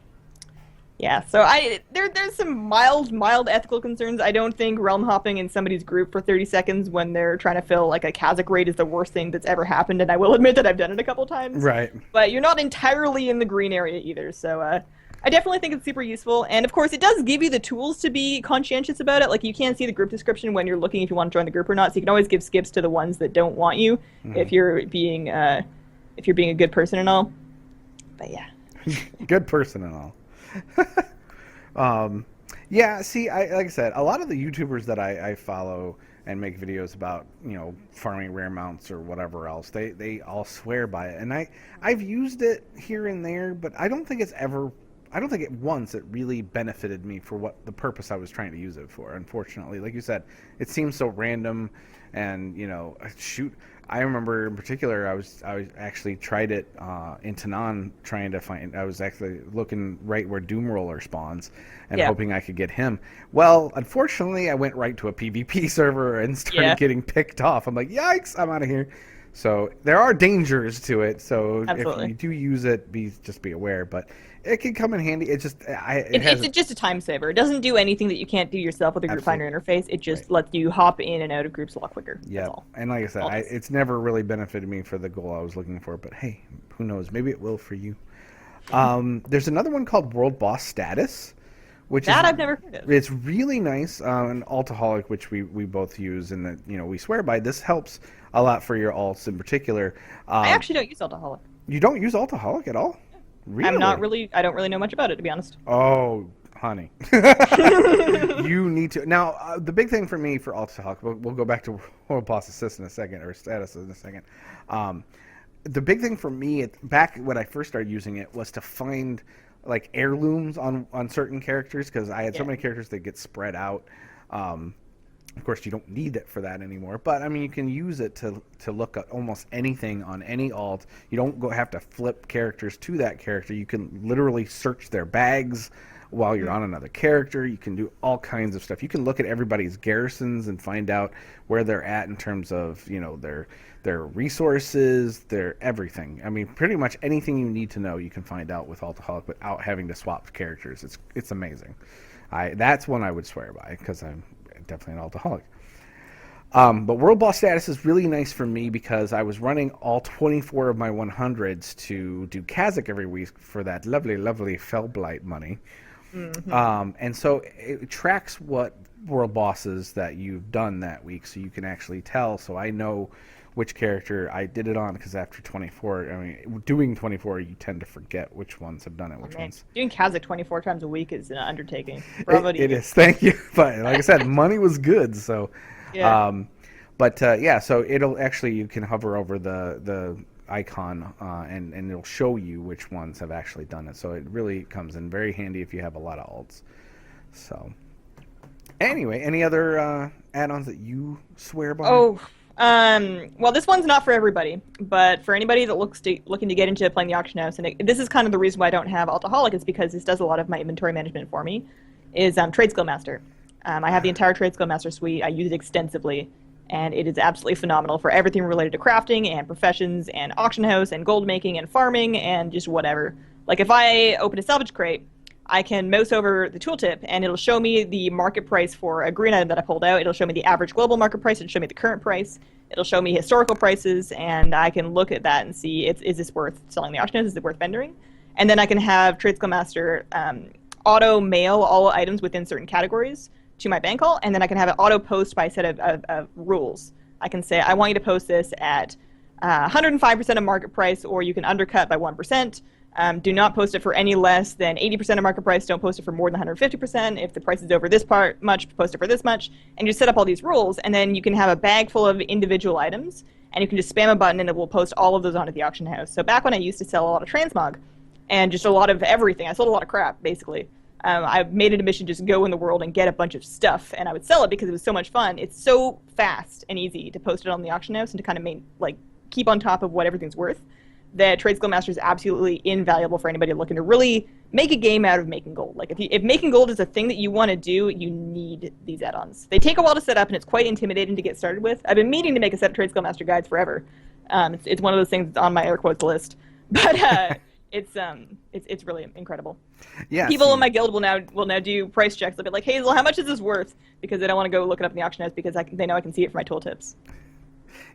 Speaker 4: yeah, so there's some mild ethical concerns. I don't think realm hopping in somebody's group for 30 seconds when they're trying to fill like a Kazakh raid is the worst thing that's ever happened, and I will admit that I've done it a couple times. Right. But you're not entirely in the green area either, so I definitely think it's super useful. And of course, it does give you the tools to be conscientious about it. Like, you can't see the group description when you're looking if you want to join the group or not, so you can always give skips to the ones that don't want you if you're being a good person and all. But yeah.
Speaker 3: Good person and all. Yeah, see, like I said, a lot of the YouTubers that I follow and make videos about, farming rare mounts or whatever else, they all swear by it. And I've used it here and there, but I don't think it's ever I don't think it really benefited me for what the purpose I was trying to use it for. Unfortunately, like you said, it seems so random, and shoot. I remember in particular, I was actually tried it in Tanan, trying to find. I was actually looking right where Doomroller spawns and hoping I could get him. Well, unfortunately, I went right to a PvP server and started getting picked off. I'm like, yikes! I'm out of here. So there are dangers to it. So
Speaker 4: Absolutely.
Speaker 3: if you do use it, just be aware. But it can come in handy. It's just
Speaker 4: it's just a time saver. It doesn't do anything that you can't do yourself with a group finder interface. It just lets you hop in and out of groups a lot quicker.
Speaker 3: Yeah, and like I said, it's never really benefited me for the goal I was looking for. But hey, who knows? Maybe it will for you. There's another one called World Boss Status, which
Speaker 4: I've never heard of.
Speaker 3: It's really nice. An Altaholic, which we both use, and that we swear by. This helps a lot for your alts in particular.
Speaker 4: I actually don't use Altaholic.
Speaker 3: You don't use Altaholic at all? Really?
Speaker 4: I don't really know much about it, to be honest.
Speaker 3: Oh, honey. You need to. Now, the big thing for me for Altaholic, we'll go back to World Boss Assist in a second, or Status in a second. The big thing for me, back when I first started using it, was to find like heirlooms on certain characters, because I had so many characters that get spread out. Of course, you don't need it for that anymore, but I mean, you can use it to look at almost anything on any alt. You don't have to flip characters to that character. You can literally search their bags while you're on another character. You can do all kinds of stuff. You can look at everybody's garrisons and find out where they're at in terms of their resources, their everything. I mean, pretty much anything you need to know, you can find out with Altaholic without having to swap characters. It's amazing. That's one I would swear by, because I'm definitely an Altaholic. But World Boss Status is really nice for me because I was running all 24 of my 100s to do Kazakh every week for that lovely, lovely Fellblight money. Mm-hmm. And so it tracks what world bosses that you've done that week, so you can actually tell. So I know which character I did it on, because after 24, I mean, doing 24, you tend to forget which ones have done it, which ones.
Speaker 4: Doing Kazakh 24 times a week is an undertaking. Bravo to you.
Speaker 3: It is, thank you. But like I said, money was good, so.
Speaker 4: Yeah.
Speaker 3: So it'll actually, you can hover over the icon and it'll show you which ones have actually done it. So it really comes in very handy if you have a lot of alts. So anyway, any other add-ons that you swear by?
Speaker 4: Well, this one's not for everybody, but for anybody that looking to get into playing the auction house, and this is kind of the reason why I don't have Altaholic, is because this does a lot of my inventory management for me, is Trade Skill Master. I have the entire Trade Skill Master suite. I use it extensively, and it is absolutely phenomenal for everything related to crafting and professions and auction house and gold making and farming and just whatever. Like if I open a salvage crate, I can mouse over the tooltip and it'll show me the market price for a green item that I pulled out. It'll show me the average global market price. It'll show me the current price. It'll show me historical prices, and I can look at that and see, is this worth selling the auction house? Is it worth vendoring? And then I can have Trade Skill Master auto mail all items within certain categories to my bank hall, and then I can have it auto post by a set of rules. I can say, I want you to post this at 105% of market price, or you can undercut by 1%. Do not post it for any less than 80% of market price. Don't post it for more than 150%. If the price is over this much, post it for this much. And you set up all these rules, and then you can have a bag full of individual items, and you can just spam a button, and it will post all of those onto the auction house. So back when I used to sell a lot of transmog, and just a lot of everything, I sold a lot of crap, basically. I made it a mission to just go in the world and get a bunch of stuff, and I would sell it because it was so much fun. It's so fast and easy to post it on the auction house and to kind of keep on top of what everything's worth, that Trade Skill Master is absolutely invaluable for anybody looking to really make a game out of making gold. Like if making gold is a thing that you want to do, you need these add-ons. They take a while to set up, and it's quite intimidating to get started with. I've been meaning to make a set of Trade Skill Master guides forever. It's one of those things that's on my air quotes list, but it's really incredible.
Speaker 3: Yeah.
Speaker 4: People in my guild will now do price checks. They'll be like, Hazel, how much is this worth? Because they don't want to go look it up in the auction house because they know I can see it from my tooltips.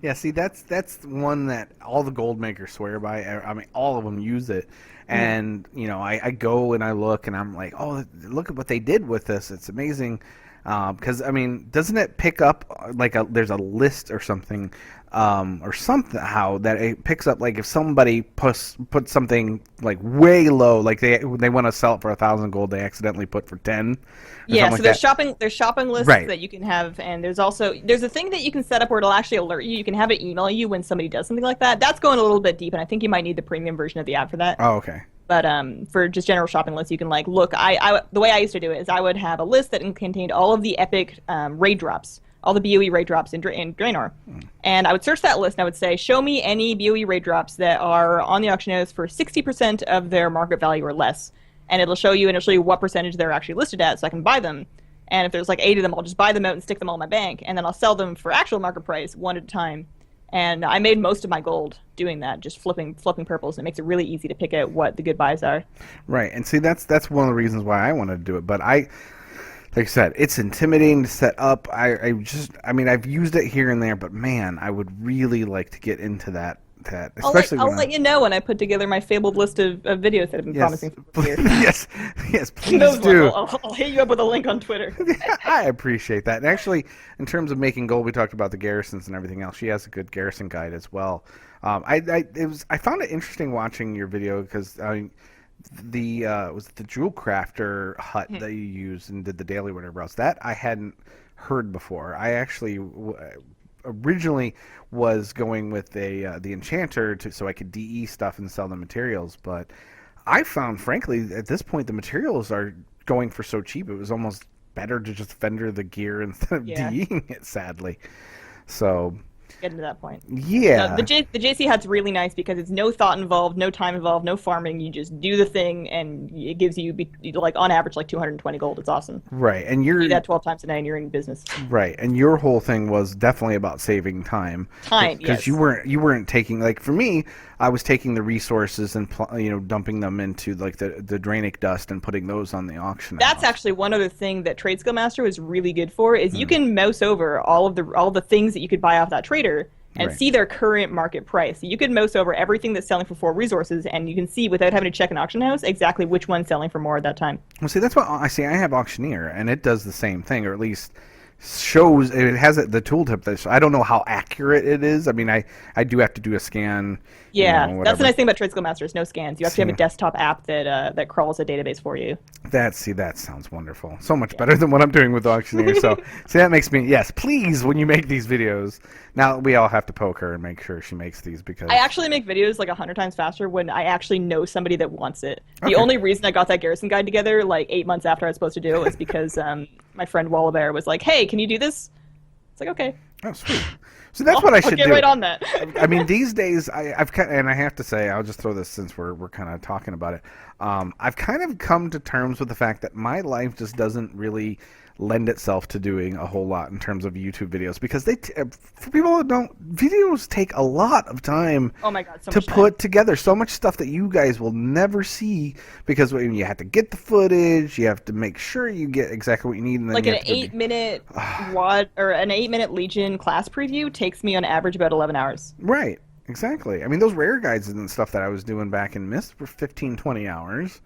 Speaker 3: Yeah, see, that's one that all the gold makers swear by. I mean, all of them use it. And, I go and I look and I'm like, oh, look at what they did with this. It's amazing. Because, I mean, doesn't it pick up, there's a list or something, or somehow that it picks up, like, if somebody puts something, like, way low, like they want to sell it for 1,000 gold, they accidentally put for 10.
Speaker 4: Yeah, so there's shopping lists
Speaker 3: right.
Speaker 4: that you can have, and there's a thing that you can set up where it'll actually alert you. You can have it email you when somebody does something like that. That's going a little bit deep, and I think you might need the premium version of the app for that.
Speaker 3: Oh, okay.
Speaker 4: But for just general shopping lists, you can like look. The way I used to do it is I would have a list that contained all of the epic raid drops, all the BOE raid drops in Draenor, and I would search that list and I would say, show me any BOE raid drops that are on the auction house for 60% of their market value or less, and it'll show you what percentage they're actually listed at, so I can buy them. And if there's like 8 of them, I'll just buy them out and stick them all in my bank, and then I'll sell them for actual market price one at a time. And I made most of my gold doing that, just flipping purples. It makes it really easy to pick out what the good buys are.
Speaker 3: Right, and see, that's one of the reasons why I wanted to do it. But like I said, it's intimidating to set up. I've used it here and there, but man, I would really like to get into that. Especially
Speaker 4: I'll let you know when I put together my fabled list of videos that I've been promising for years.
Speaker 3: yes, please do.
Speaker 4: I'll hit you up with a link on Twitter.
Speaker 3: I appreciate that. And actually, in terms of making gold, we talked about the garrisons and everything else. She has a good garrison guide as well. I found it interesting watching your video because was it the Jewel Crafter hut that you used and did the daily whatever else that I hadn't heard before. I actually originally was going with the enchanter so I could DE stuff and sell the materials, but I found, frankly, at this point the materials are going for so cheap it was almost better to just vendor the gear instead of DEing it, sadly. So
Speaker 4: getting to that point.
Speaker 3: Yeah.
Speaker 4: The JC hut's really nice because it's no thought involved, no time involved, no farming. You just do the thing, and it gives you, like, on average, like 220 gold. It's awesome.
Speaker 3: Right, and you're...
Speaker 4: You do that 12 times a day, and you're in business.
Speaker 3: Right, and your whole thing was definitely about saving time. Because you weren't taking... Like, for me, I was taking the resources and, dumping them into, like, the Draenic dust and putting those on the auction
Speaker 4: That's
Speaker 3: house.
Speaker 4: actually one other thing that Trade Skill Master is really good for, is you can mouse over all of the things that you could buy off that trader and see their current market price. So you could mouse over everything that's selling for 4 resources, and you can see, without having to check an auction house, exactly which one's selling for more at that time.
Speaker 3: Well, see, that's what I see. I have Auctioneer, and it does the same thing, or at least shows it has the tooltip. That I don't know how accurate it is. I mean, I do have to do a scan.
Speaker 4: Yeah, that's the nice thing about Trade Skill Master is no scans. You actually have a desktop app that crawls a database for you.
Speaker 3: That sounds wonderful. So much better than what I'm doing with Auctioneer. So see, that makes me, yes, please, when you make these videos. Now we all have to poke her and make sure she makes these, because
Speaker 4: I actually make videos like 100 times faster when I actually know somebody that wants it. The only reason I got that garrison guide together like 8 months after I was supposed to do it was because my friend Wallabear was like, "Hey, can you do this?" It's like, okay.
Speaker 3: Oh, sweet. So that's what I should do.
Speaker 4: I'll get right on that.
Speaker 3: I mean, these days, I've kind of, and I have to say, I'll just throw this since we're kind of talking about it. I've kind of come to terms with the fact that my life just doesn't really lend itself to doing a whole lot in terms of YouTube videos, because for people that don't, videos take a lot of time to put together. So much stuff that you guys will never see, because you have to get the footage, you have to make sure you get exactly what you need, and then
Speaker 4: like an 8-minute an 8-minute Legion class preview takes me on average about 11 hours.
Speaker 3: Right, exactly. I mean, those rare guides and stuff that I was doing back in Mist were 15-20 hours.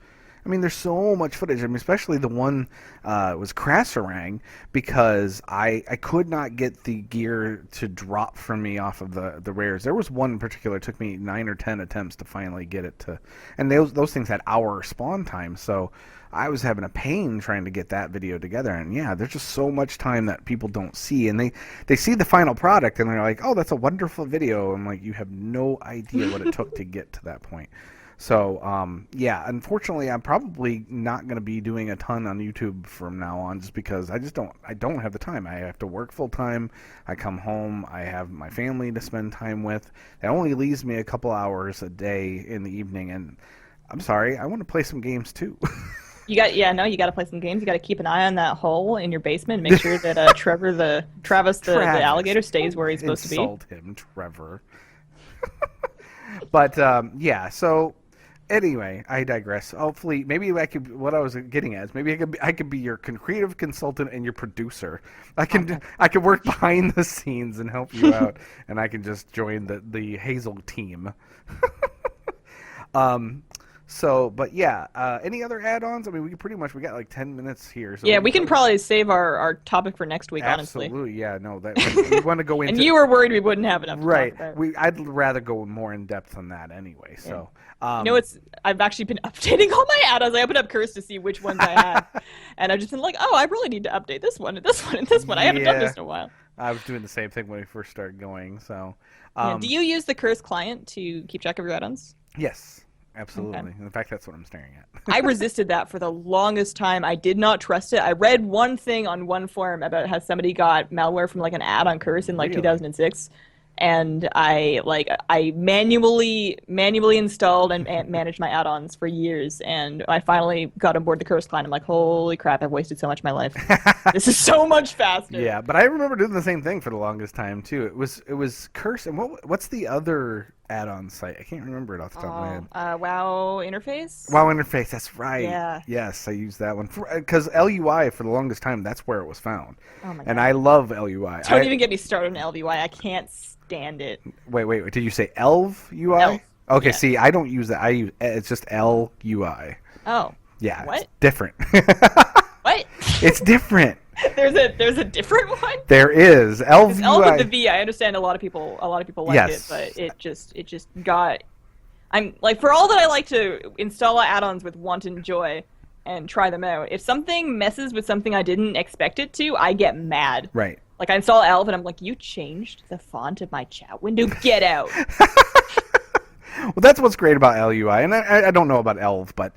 Speaker 3: I mean, there's so much footage. I mean, especially the one was Krasarang, because I could not get the gear to drop from me off of the rares. There was one in particular, it took me 9 or 10 attempts to finally get it to, and those things had hour spawn time, so I was having a pain trying to get that video together. And yeah, there's just so much time that people don't see, and they see the final product and they're like, oh, that's a wonderful video. I'm like, you have no idea what it took to get to that point. So, yeah, unfortunately, I'm probably not going to be doing a ton on YouTube from now on, just because I don't have the time. I have to work full time. I come home. I have my family to spend time with. That only leaves me a couple hours a day in the evening, and I'm sorry, I want to play some games too.
Speaker 4: You got to play some games. You got to keep an eye on that hole in your basement and make sure that Travis the alligator stays where he's supposed to be.
Speaker 3: Insult him, Trevor. But yeah, so anyway, I digress. Hopefully, maybe what I was getting at is maybe I could be your creative consultant and your producer. I can work behind the scenes and help you out, and I can just join the Hazel team. So, but yeah, any other add-ons? I mean, we got like 10 minutes here. So
Speaker 4: yeah, we can probably save our topic for next week, honestly.
Speaker 3: Absolutely, yeah, no, we want to go into...
Speaker 4: And you were worried we wouldn't have enough to
Speaker 3: right.
Speaker 4: talk about.
Speaker 3: I'd rather go more in depth on that anyway, so...
Speaker 4: I've actually been updating all my add-ons. I opened up Curse to see which ones I had, and I've just been like, oh, I really need to update this one, and this one, and this one. I haven't done this in a while.
Speaker 3: I was doing the same thing when we first started going, so...
Speaker 4: Do you use the Curse client to keep track of your add-ons?
Speaker 3: Yes. Absolutely.
Speaker 4: Okay.
Speaker 3: In fact, that's what I'm staring at.
Speaker 4: I resisted that for the longest time. I did not trust it. I read one thing on one forum about how somebody got malware from like an add-on curse in like
Speaker 3: Really?
Speaker 4: 2006, and I manually installed and managed my add-ons for years, and I finally got on board the curse client. I'm like, holy crap! I've wasted so much of my life. This is so much faster.
Speaker 3: Yeah, but I remember doing the same thing for the longest time too. It was Curse, and what's the other add-on site? I can't remember it off the top of my head.
Speaker 4: WoW interface.
Speaker 3: WoW interface. That's right.
Speaker 4: Yeah.
Speaker 3: Yes, I used that one because LUI for the longest time. That's where it was found.
Speaker 4: Oh my god.
Speaker 3: And I love LUI.
Speaker 4: Don't even get me started on LVY. I can't stand it.
Speaker 3: Wait. Did you say Elv UI?
Speaker 4: Elf.
Speaker 3: Okay.
Speaker 4: Yeah.
Speaker 3: See, I don't use that. I use it's just LUI.
Speaker 4: Oh.
Speaker 3: Yeah.
Speaker 4: What?
Speaker 3: It's different.
Speaker 4: What?
Speaker 3: It's different.
Speaker 4: There's a different one.
Speaker 3: There is Elv
Speaker 4: It's
Speaker 3: UI.
Speaker 4: L with the V. I understand a lot of people like
Speaker 3: Yes.
Speaker 4: it, but it just got. I'm like, for all that I like to install add-ons with wanton joy and try them out. If something messes with something I didn't expect it to, I get mad.
Speaker 3: Right.
Speaker 4: Like I install Elf and I'm like, you changed the font of my chat window. Get out.
Speaker 3: Well, that's what's great about LUI, and I don't know about Elv, but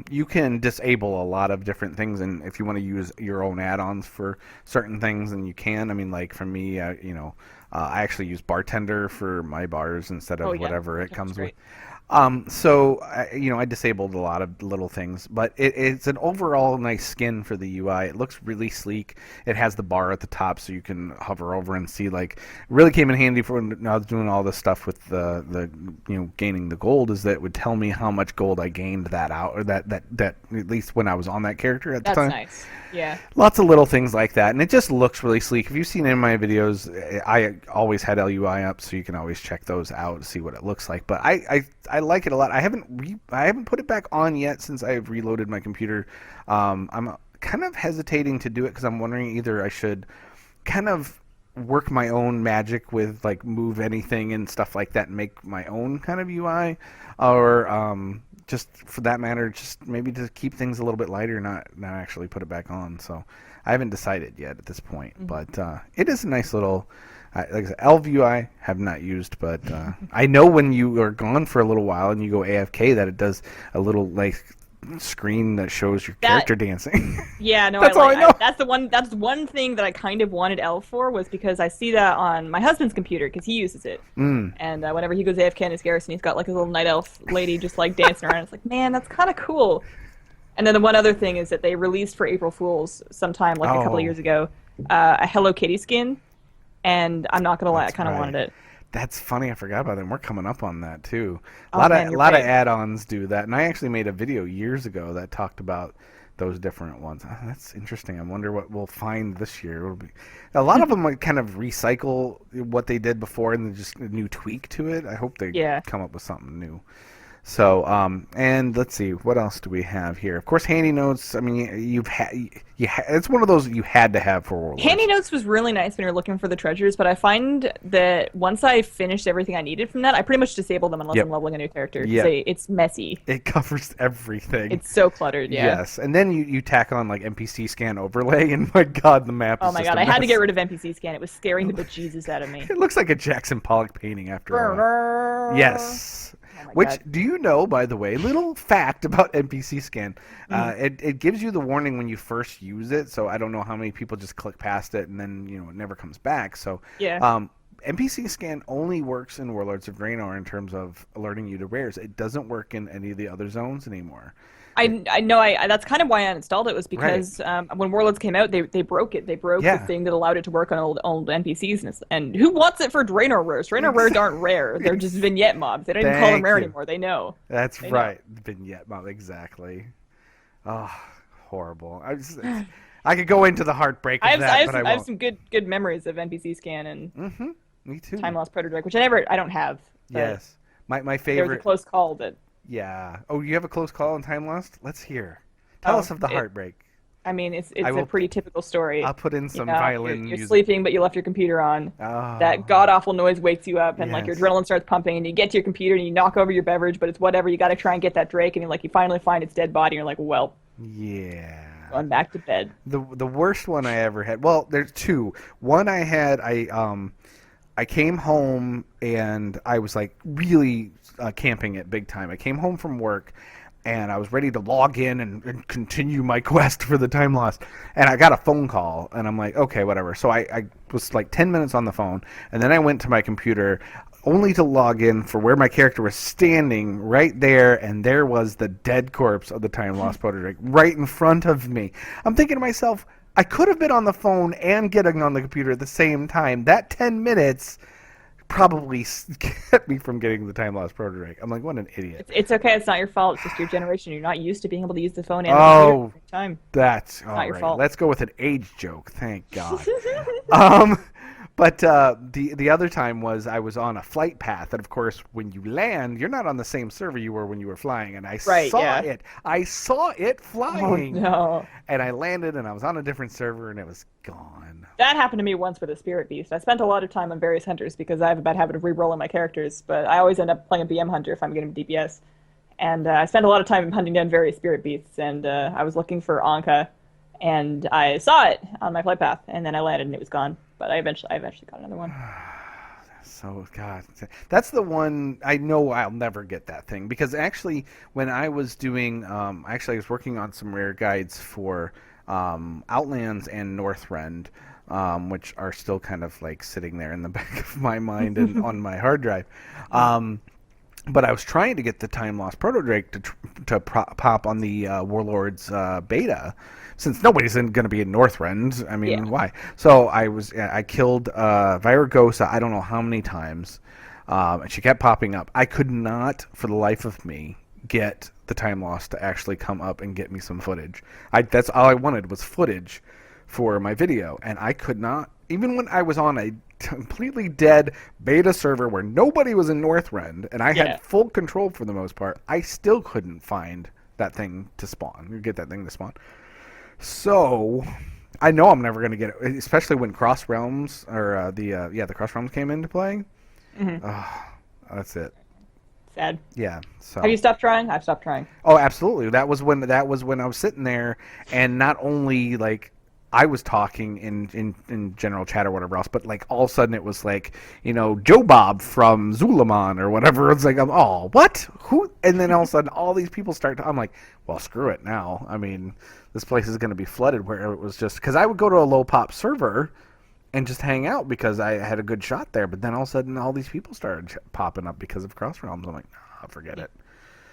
Speaker 3: you can disable a lot of different things, and if you want to use your own add-ons for certain things, then you can. I mean, like for me, I actually use Bartender for my bars instead of whatever it comes with. So I disabled a lot of little things, but it's an overall nice skin for the UI. It looks really sleek. It has the bar at the top, so you can hover over and see. Like, really came in handy for when I was doing all this stuff with the gaining the gold. Is that it would tell me how much gold I gained that out, or that at least when I was on that character at the time.
Speaker 4: That's nice. Yeah.
Speaker 3: Lots of little things like that, and it just looks really sleek. If you've seen any of my videos, I always had LUI up, so you can always check those out, see what it looks like. But I like it a lot. I haven't put it back on yet since I've reloaded my computer. I'm kind of hesitating to do it because I'm wondering either I should kind of work my own magic with like move anything and stuff like that and make my own kind of UI, or just for that matter, just maybe to keep things a little bit lighter, not actually put it back on. So I haven't decided yet at this point, but it is a nice little. Like I said, Elv UI have not used, but I know when you are gone for a little while and you go AFK that it does a little like screen that shows your character dancing.
Speaker 4: Yeah, no,
Speaker 3: That's all I know.
Speaker 4: That's one thing that I kind of wanted Elf for, was because I see that on my husband's computer because he uses it. And whenever he goes AFK in his garrison, he's got like a little night elf lady just like dancing around. It's like, man, that's kind of cool. And then the one other thing is that they released for April Fools sometime like a couple of years ago a Hello Kitty skin. And I'm not gonna lie, I kind of wanted it.
Speaker 3: That's funny. I forgot about that. And we're coming up on that too.
Speaker 4: Oh,
Speaker 3: A lot
Speaker 4: man,
Speaker 3: of add-ons do that, and I actually made a video years ago that talked about those different ones. That's interesting. I wonder what we'll find this year. It'll be, a lot of them might kind of recycle what they did before and then just a new tweak to it. I hope they come up with something new. So, and let's see, what else do we have here? Of course, handy notes. I mean, it's one of those you had to have for World.
Speaker 4: Handy notes was really nice when you're looking for the treasures, but I find that once I finished everything I needed from that, I pretty much disable them unless I'm leveling a new character. It's messy.
Speaker 3: It covers everything.
Speaker 4: It's so cluttered, yeah.
Speaker 3: Yes, and then you tack on like NPC scan overlay, and my god, the map is
Speaker 4: Oh my
Speaker 3: just
Speaker 4: god,
Speaker 3: a
Speaker 4: I had to
Speaker 3: mess.
Speaker 4: get rid of NPC scan. It was scaring the bejesus out of me.
Speaker 3: It looks like a Jackson Pollock painting after a while. Yes.
Speaker 4: Oh
Speaker 3: Which, do you know, by the way, little fact about NPC scan, it gives you the warning when you first use it, so I don't know how many people just click past it and then, it never comes back. So, NPC scan only works in Warlords of Draenor in terms of alerting you to rares. It doesn't work in any of the other zones anymore.
Speaker 4: I know. That's kind of why I uninstalled it, was because when Warlords came out, they broke it. They broke the thing that allowed it to work on old NPCs. And who wants it for Draenor rares? Draenor rares aren't rare. They're just vignette mobs. They don't even call them rare anymore. They know.
Speaker 3: That's right. Vignette mob, exactly. Oh, horrible. I could go into the heartbreak of that, but I won't.
Speaker 4: I have some good memories of NPC scan and
Speaker 3: me too.
Speaker 4: Time Lost Predator, which I don't have.
Speaker 3: Yes. My favorite.
Speaker 4: There was a close call that.
Speaker 3: Yeah. Oh, you have a close call on Time Lost? Let's hear. Tell us of the heartbreak.
Speaker 4: I mean, it's a pretty typical story.
Speaker 3: I'll put in some violin
Speaker 4: You're
Speaker 3: music.
Speaker 4: sleeping, but you left your computer on. That god-awful noise wakes you up, and like your adrenaline starts pumping, and you get to your computer, and you knock over your beverage, but it's whatever. You got to try and get that Drake, and you finally find its dead body, and you're like, well.
Speaker 3: Yeah.
Speaker 4: Going back to bed.
Speaker 3: The worst one I ever had. Well, there's two. One I had, I came home and I was like really camping it big time. I came home from work and I was ready to log in and continue my quest for the time lost. And I got a phone call and I'm like, okay, whatever. So I was like 10 minutes on the phone and then I went to my computer only to log in for where my character was standing right there, and there was the dead corpse of the time lost protodrake right in front of me. I'm thinking to myself, I could have been on the phone and getting on the computer at the same time. That 10 minutes probably kept me from getting the time lost protodrake. I'm like, what an idiot.
Speaker 4: It's okay. It's not your fault. It's just your generation. You're not used to being able to use the phone and the computer at the same time.
Speaker 3: That's
Speaker 4: not your
Speaker 3: right.
Speaker 4: fault.
Speaker 3: Let's go with an age joke. Thank God. But the other time was I was on a flight path, and of course, when you land, you're not on the same server you were when you were flying, and I saw it. I saw it flying.
Speaker 4: Oh, no.
Speaker 3: And I landed, and I was on a different server, and it was gone.
Speaker 4: That happened to me once with a Spirit Beast. I spent a lot of time on various hunters because I have a bad habit of re-rolling my characters, but I always end up playing a BM hunter if I'm getting DPS. And I spent a lot of time hunting down various Spirit Beasts, and I was looking for Anka, and I saw it on my flight path, and then I landed, and it was gone. But I eventually got another one.
Speaker 3: So, God, that's the one I know I'll never get that thing. Because actually, when I was doing, I was working on some rare guides for Outlands and Northrend, which are still kind of like sitting there in the back of my mind and on my hard drive. But I was trying to get the Time Lost Protodrake to pop on the Warlords beta, since nobody's going to be in Northrend. I mean, why? So I killed Viragosa I don't know how many times, and she kept popping up. I could not, for the life of me, get the Time Lost to actually come up and get me some footage. That's all I wanted was footage for my video, and I could not, even when I was on a completely dead beta server where nobody was in Northrend and I had full control for the most part, I still couldn't find that thing to spawn, or get that thing to spawn. So I know I'm never going to get it, especially when Cross Realms or the Cross Realms came into play. That's it.
Speaker 4: Sad.
Speaker 3: Yeah. So
Speaker 4: have you stopped trying? I've stopped trying.
Speaker 3: Oh, absolutely. That was when I was sitting there, and not only like I was talking in general chat or whatever else, but like all of a sudden it was like, Joe Bob from Zulaman or whatever. It's like, oh, what? Who? And then all of a sudden all these people start I'm like, well, screw it now. I mean, this place is going to be flooded, where it was just, because I would go to a low pop server and just hang out because I had a good shot there. But then all of a sudden all these people started popping up because of Cross Realms. I'm like, nah, forget it.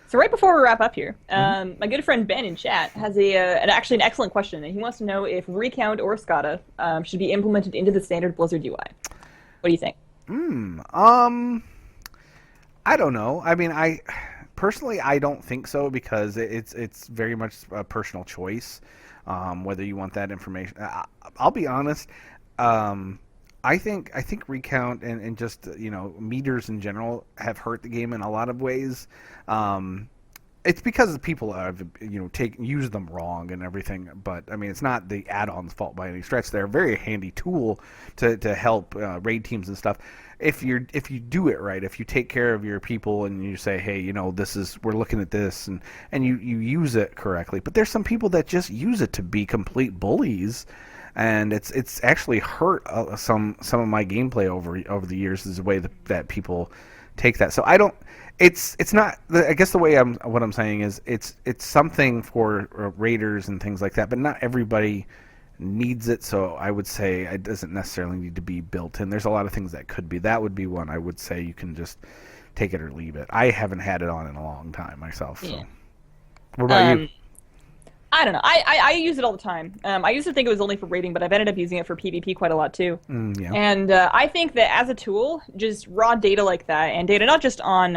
Speaker 4: So right before we wrap up here, my good friend Ben in chat has actually an excellent question, and he wants to know if Recount or SCADA should be implemented into the standard Blizzard UI. What do you think?
Speaker 3: I don't know. I mean, personally I don't think so, because it's very much a personal choice whether you want that information. I'll be honest. I think Recount and just meters in general have hurt the game in a lot of ways. It's because people have used them wrong and everything. But I mean, it's not the add-ons fault by any stretch. They're a very handy tool to help raid teams and stuff. If you do it right, if you take care of your people and you say, hey, we're looking at this, and you use it correctly. But there's some people that just use it to be complete bullies. And it's actually hurt some of my gameplay over the years, is the way that people take that. So I don't. It's not. I guess the way what I'm saying is it's something for raiders and things like that, but not everybody needs it. So I would say it doesn't necessarily need to be built in. There's a lot of things that could be. That would be one I would say you can just take it or leave it. I haven't had it on in a long time myself. So. What about you?
Speaker 4: I don't know. I use it all the time. I used to think it was only for raiding, but I've ended up using it for PvP quite a lot too. And I think that as a tool, just raw data like that, and data not just on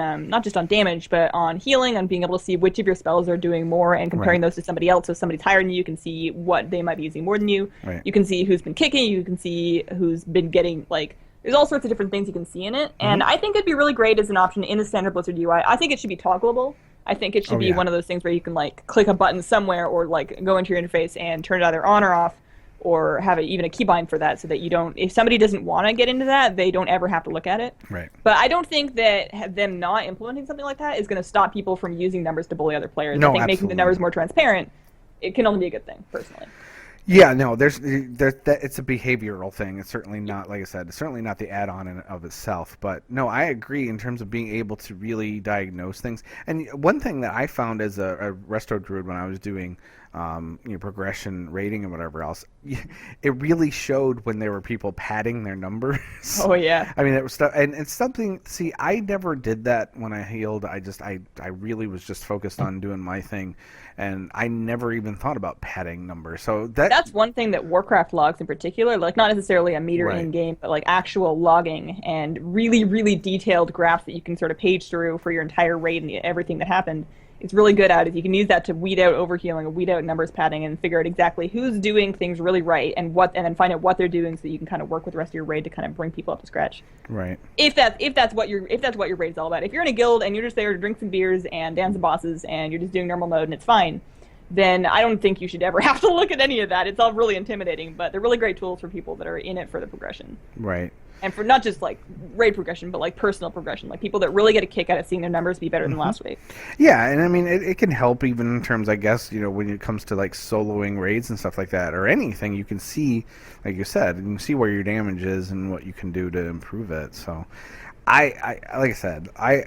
Speaker 4: damage, but on healing, on being able to see which of your spells are doing more, and comparing those to somebody else. So if somebody's higher than you, can see what they might be using more than you. Right. You can see who's been kicking. You can see who's been getting There's all sorts of different things you can see in it, and I think it'd be really great as an option in the standard Blizzard UI. I think it should be toggleable. I think it should be one of those things where you can click a button somewhere, or go into your interface and turn it either on or off, or have even a keybind for that, so that you don't, if somebody doesn't want to get into that, they don't ever have to look at it. Right. But I don't think that them not implementing something like that is going to stop people from using numbers to bully other players. No, I think making the numbers more transparent, it can only be a good thing, personally.
Speaker 3: Yeah, no, there's that it's a behavioral thing. It's certainly not, like I said, it's certainly not the add-on in and of itself. But no, I agree in terms of being able to really diagnose things. And one thing that I found as a resto druid when I was doing progression rating and whatever else, it really showed when there were people padding their numbers.
Speaker 4: Oh yeah.
Speaker 3: I mean, it was stuff, and it's something. See, I never did that when I healed. I really was just focused on doing my thing, and I never even thought about padding numbers. So
Speaker 4: that's one thing that Warcraft logs in particular, like not necessarily a meter
Speaker 3: Right.
Speaker 4: in game, but like actual logging and really, really detailed graphs that you can sort of page through for your entire raid and everything that happened. It's really good at it. You can use that to weed out overhealing or weed out numbers padding and figure out exactly who's doing things really right and then find out what they're doing so that you can kind of work with the rest of your raid to kind of bring people up to scratch.
Speaker 3: Right.
Speaker 4: If that's what your raid's all about. If you're in a guild and you're just there to drink some beers and dance some bosses and you're just doing normal mode and it's fine, then I don't think you should ever have to look at any of that. It's all really intimidating, but they're really great tools for people that are in it for the progression.
Speaker 3: Right.
Speaker 4: And for not just like raid progression, but like personal progression, like people that really get a kick out of seeing their numbers be better than last week.
Speaker 3: Yeah, and I mean, it can help even in terms, I guess, when it comes to like soloing raids and stuff like that, or anything, you can see, like you said, you can see where your damage is and what you can do to improve it. So, I like I said, I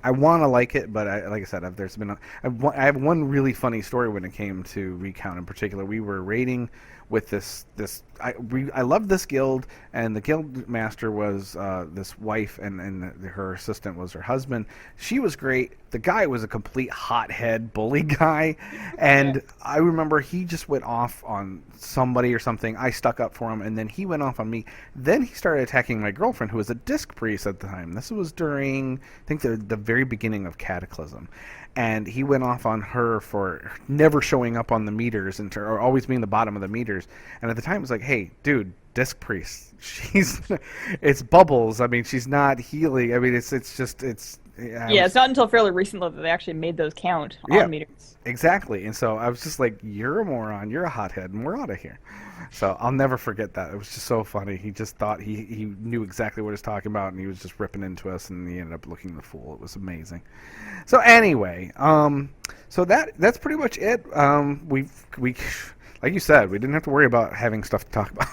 Speaker 3: want to like it, but like I said, I have one really funny story when it came to Recount in particular. We were raiding with this I loved this guild, and the guild master was this wife, and her assistant was her husband. She was great. The guy was a complete hothead bully guy, and I remember he just went off on somebody or something. I stuck up for him, and then he went off on me. Then he started attacking my girlfriend, who was a disc priest at the time. This was during, I think, the very beginning of Cataclysm. And he went off on her for never showing up on the meters or always being the bottom of the meters. And at the time, it was like, hey, dude, disc priest, it's bubbles. I mean, she's not healing. I mean, it's not
Speaker 4: until fairly recently that they actually made those count on meters.
Speaker 3: Exactly. And so I was just like, you're a moron, you're a hothead, and we're out of here. So I'll never forget that. It was just so funny. He just thought he knew exactly what he was talking about, and he was just ripping into us, and he ended up looking the fool. It was amazing. So anyway, so that's pretty much it. We like you said, we didn't have to worry about having stuff to talk about.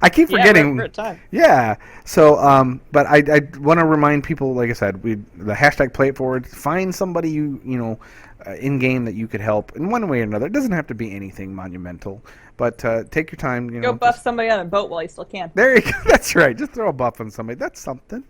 Speaker 3: I keep forgetting.
Speaker 4: Yeah, time.
Speaker 3: Yeah. So, but I want to remind people, like I said, the hashtag Play It Forward. Find somebody in game that you could help in one way or another. It doesn't have to be anything monumental, but take your time.
Speaker 4: Go buff somebody on a boat while you still can.
Speaker 3: There you go. That's right. Just throw a buff on somebody. That's something.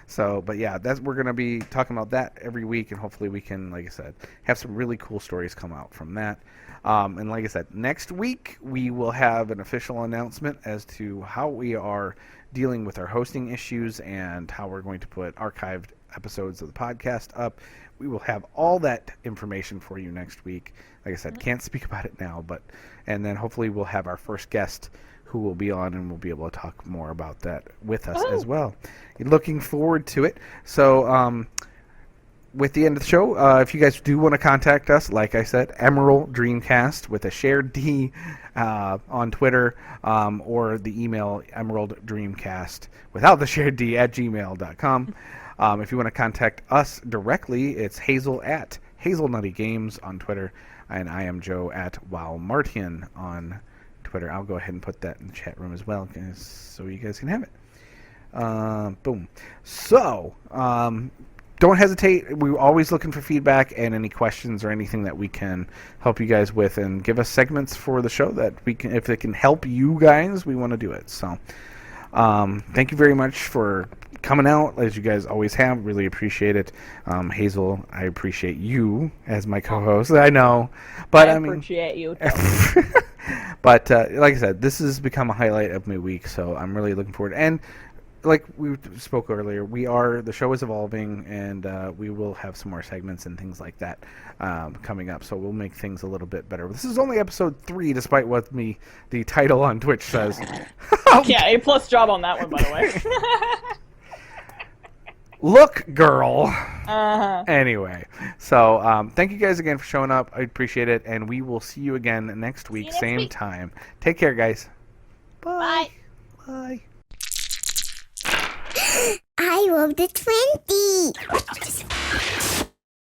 Speaker 3: So, but yeah, we're going to be talking about that every week, and hopefully we can, like I said, have some really cool stories come out from that. And like I said, next week we will have an official announcement as to how we are dealing with our hosting issues and how we're going to put archived episodes of the podcast up. We will have all that information for you next week. Like I said, can't speak about it now, and then hopefully we'll have our first guest who will be on, and we'll be able to talk more about that with us as well. Looking forward to it. So, with the end of the show, if you guys do want to contact us, like I said, Emerald Dreamcast with a shared D on Twitter, or the email emeralddreamcast without the shared D at gmail.com. If you want to contact us directly, it's Hazel at HazelNuttyGames on Twitter, and I am Joe at Wowmartiean on Twitter. I'll go ahead and put that in the chat room as well, so you guys can have it. Boom. So, don't hesitate. We're always looking for feedback and any questions or anything that we can help you guys with, and give us segments for the show that we can, if it can help you guys, we want to do it. So, thank you very much for coming out, as you guys always have. Really appreciate it. Hazel, I appreciate you as my co-host. I know, but I
Speaker 4: appreciate you.
Speaker 3: But like I said, this has become a highlight of my week, so I'm really looking forward. And like we spoke earlier, the show is evolving, and we will have some more segments and things like that coming up. So we'll make things a little bit better. This is only episode 3, despite what the title on Twitch says.
Speaker 4: Yeah, A+ job on that one, by the way.
Speaker 3: Look, girl.
Speaker 4: Uh-huh.
Speaker 3: Anyway, so thank you guys again for showing up. I appreciate it, and we will see you again next week, same time. Take care, guys. Bye. Bye.
Speaker 5: I rolled a 20.